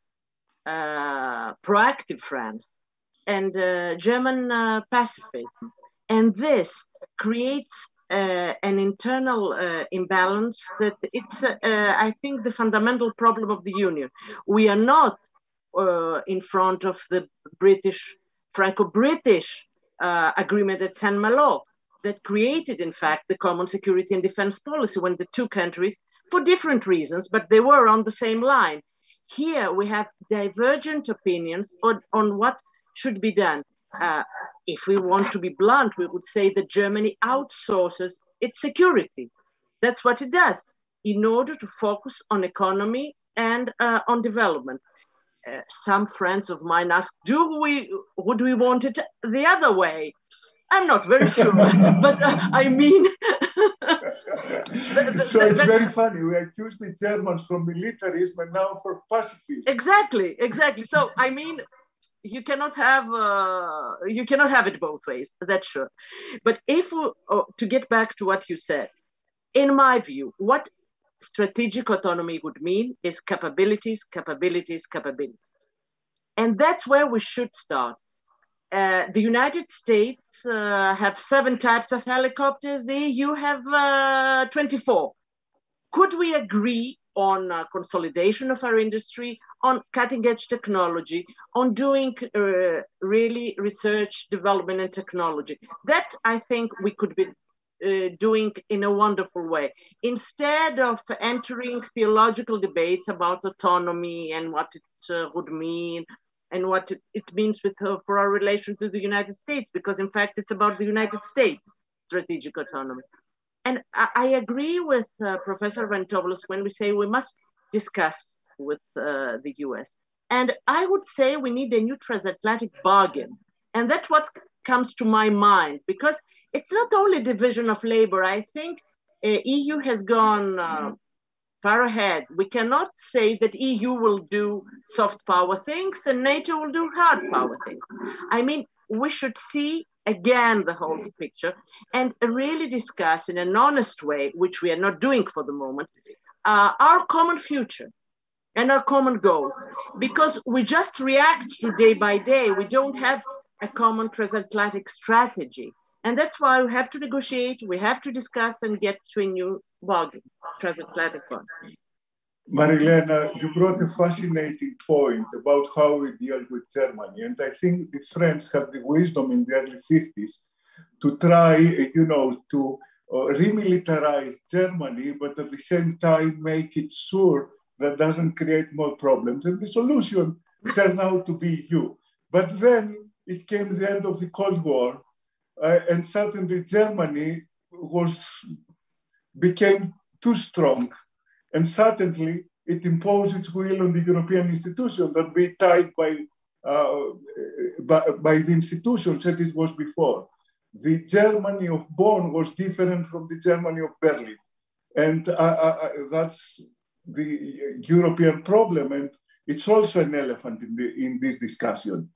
proactive France, and German pacifism. And this creates an internal imbalance that it's, I think, the fundamental problem of the Union. We are not in front of the Franco-British agreement at Saint-Malo that created, in fact, the common security and defense policy when the two countries, for different reasons, but they were on the same line. Here we have divergent opinions on what should be done. If we want to be blunt, we would say that Germany outsources its security. That's what it does in order to focus on economy and on development. Some friends of mine ask, would we want it the other way? I'm not very sure, but I mean... So it's very funny. We accuse the Germans from militarism and now for pacifism. Exactly. So, I mean, you cannot have it both ways, that's sure. But if to get back to what you said, in my view, what strategic autonomy would mean is capabilities. And that's where we should start. The United States have 7 types of helicopters. The EU have 24. Could we agree on consolidation of our industry, on cutting-edge technology, on doing really research, development, and technology? That, I think, we could be doing in a wonderful way. Instead of entering theological debates about autonomy and what it would mean and what it means for our relation to the United States, because in fact it's about the United States strategic autonomy. And I agree with Professor Ventopoulos when we say we must discuss with the US. And I would say we need a new transatlantic bargain. And that's what comes to my mind, because it's not only division of labor. I think EU has gone far ahead. We cannot say that EU will do soft power things and NATO will do hard power things. I mean, we should see again the whole picture and really discuss in an honest way, which we are not doing for the moment, our common future and our common goals, because we just react to day by day. We don't have a common transatlantic strategy. And that's why we have to negotiate, we have to discuss and get to a new bargain, transatlantic one. Marilena, you brought a fascinating point about how we deal with Germany. And I think the French had the wisdom in the early 50s to try, to remilitarize Germany, but at the same time make it sure that doesn't create more problems. And the solution turned out to be EU. But then it came the end of the Cold War, and suddenly Germany became too strong. And suddenly it imposed its will on the European institution that be tied by the institutions that it was before. The Germany of Bonn was different from the Germany of Berlin. And that's the European problem. And it's also an elephant in this discussion.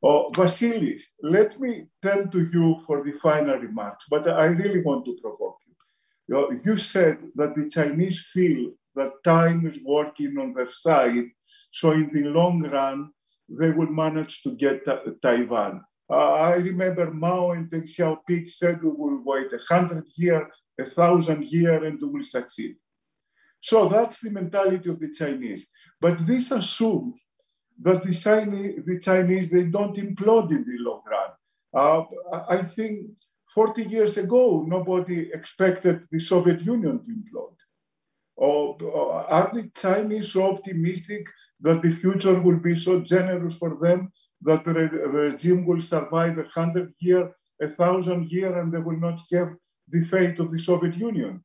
Vasilis, let me turn to you for the final remarks, but I really want to provoke you. You said that the Chinese feel that time is working on their side, so in the long run, they will manage to get Taiwan. I remember Mao and Deng Xiaoping said we will wait 100 years, 1,000 years, and we will succeed. So that's the mentality of the Chinese. But this assumes that the Chinese, they don't implode in the long run. I think 40 years ago, nobody expected the Soviet Union to implode. Are the Chinese so optimistic that the future will be so generous for them that the regime will survive 100 years, 1,000 years, and they will not have the fate of the Soviet Union?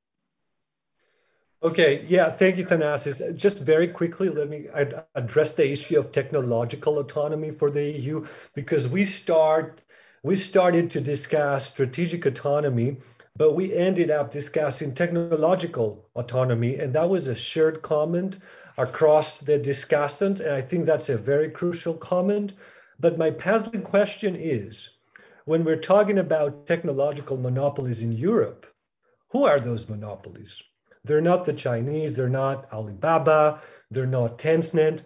Okay, yeah, thank you, Thanasis. Just very quickly, let me address the issue of technological autonomy for the EU, because we started to discuss strategic autonomy, but we ended up discussing technological autonomy, and that was a shared comment across the discussant, and I think that's a very crucial comment. But my puzzling question is, when we're talking about technological monopolies in Europe, who are those monopolies? They're not the Chinese, they're not Alibaba, they're not Tencent,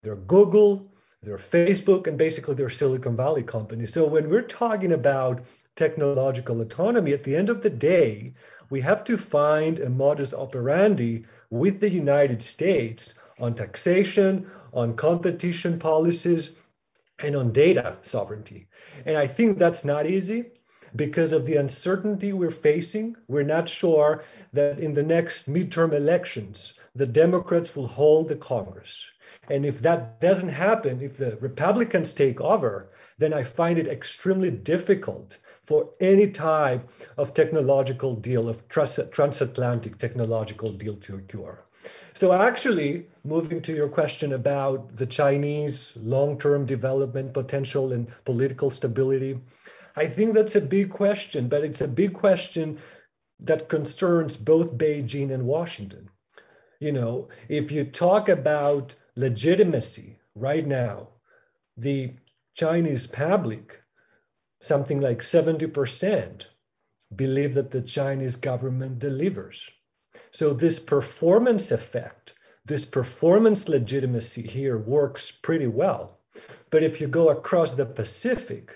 they're Google, they're Facebook, and basically they're Silicon Valley companies. So when we're talking about technological autonomy, at the end of the day, we have to find a modus operandi with the United States on taxation, on competition policies, and on data sovereignty. And I think that's not easy because of the uncertainty we're facing. We're not sure that in the next midterm elections, the Democrats will hold the Congress. And if that doesn't happen, if the Republicans take over, then I find it extremely difficult for any type of technological deal, of transatlantic technological deal to occur. So actually, moving to your question about the Chinese long-term development potential and political stability, I think that's a big question, but it's a big question that concerns both Beijing and Washington. You know, if you talk about legitimacy right now, the Chinese public, something like 70%, believe that the Chinese government delivers. So this performance effect, this performance legitimacy here works pretty well. But if you go across the Pacific,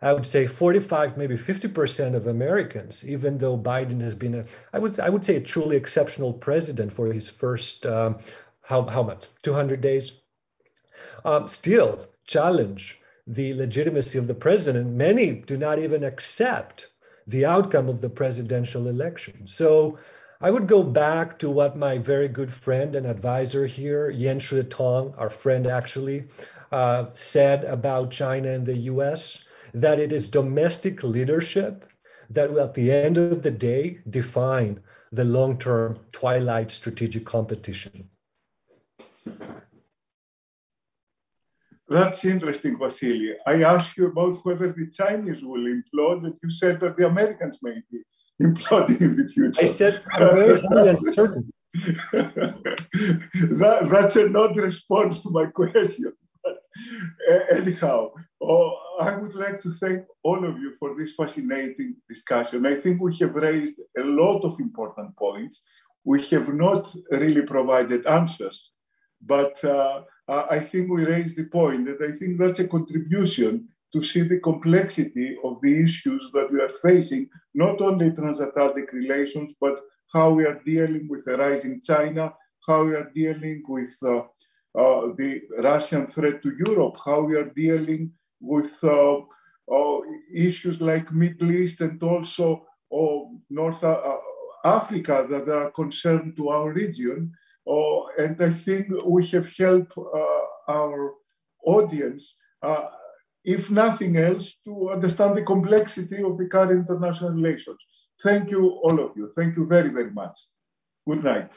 I would say 45, maybe 50% of Americans, even though Biden has been I would say a truly exceptional president for his first, how much, 200 days, still challenge the legitimacy of the president. Many do not even accept the outcome of the presidential election. So I would go back to what my very good friend and advisor here, Yen Shui-tong, our friend actually, said about China and the US, that it is domestic leadership that will, at the end of the day, define the long-term twilight strategic competition. That's interesting, Vasily. I asked you about whether the Chinese will implode, and you said that the Americans may be imploding in the future. I said I'm very highly uncertain. That's a not response to my question. But anyhow, I would like to thank all of you for this fascinating discussion. I think we have raised a lot of important points. We have not really provided answers, but I think we raised the point that I think that's a contribution to see the complexity of the issues that we are facing, not only transatlantic relations, but how we are dealing with the rising China, how we are dealing with the Russian threat to Europe, how we are dealing with issues like Middle East and also North Africa that are concerned to our region. And I think we have helped our audience, if nothing else, to understand the complexity of the current international relations. Thank you, all of you. Thank you very, very much. Good night.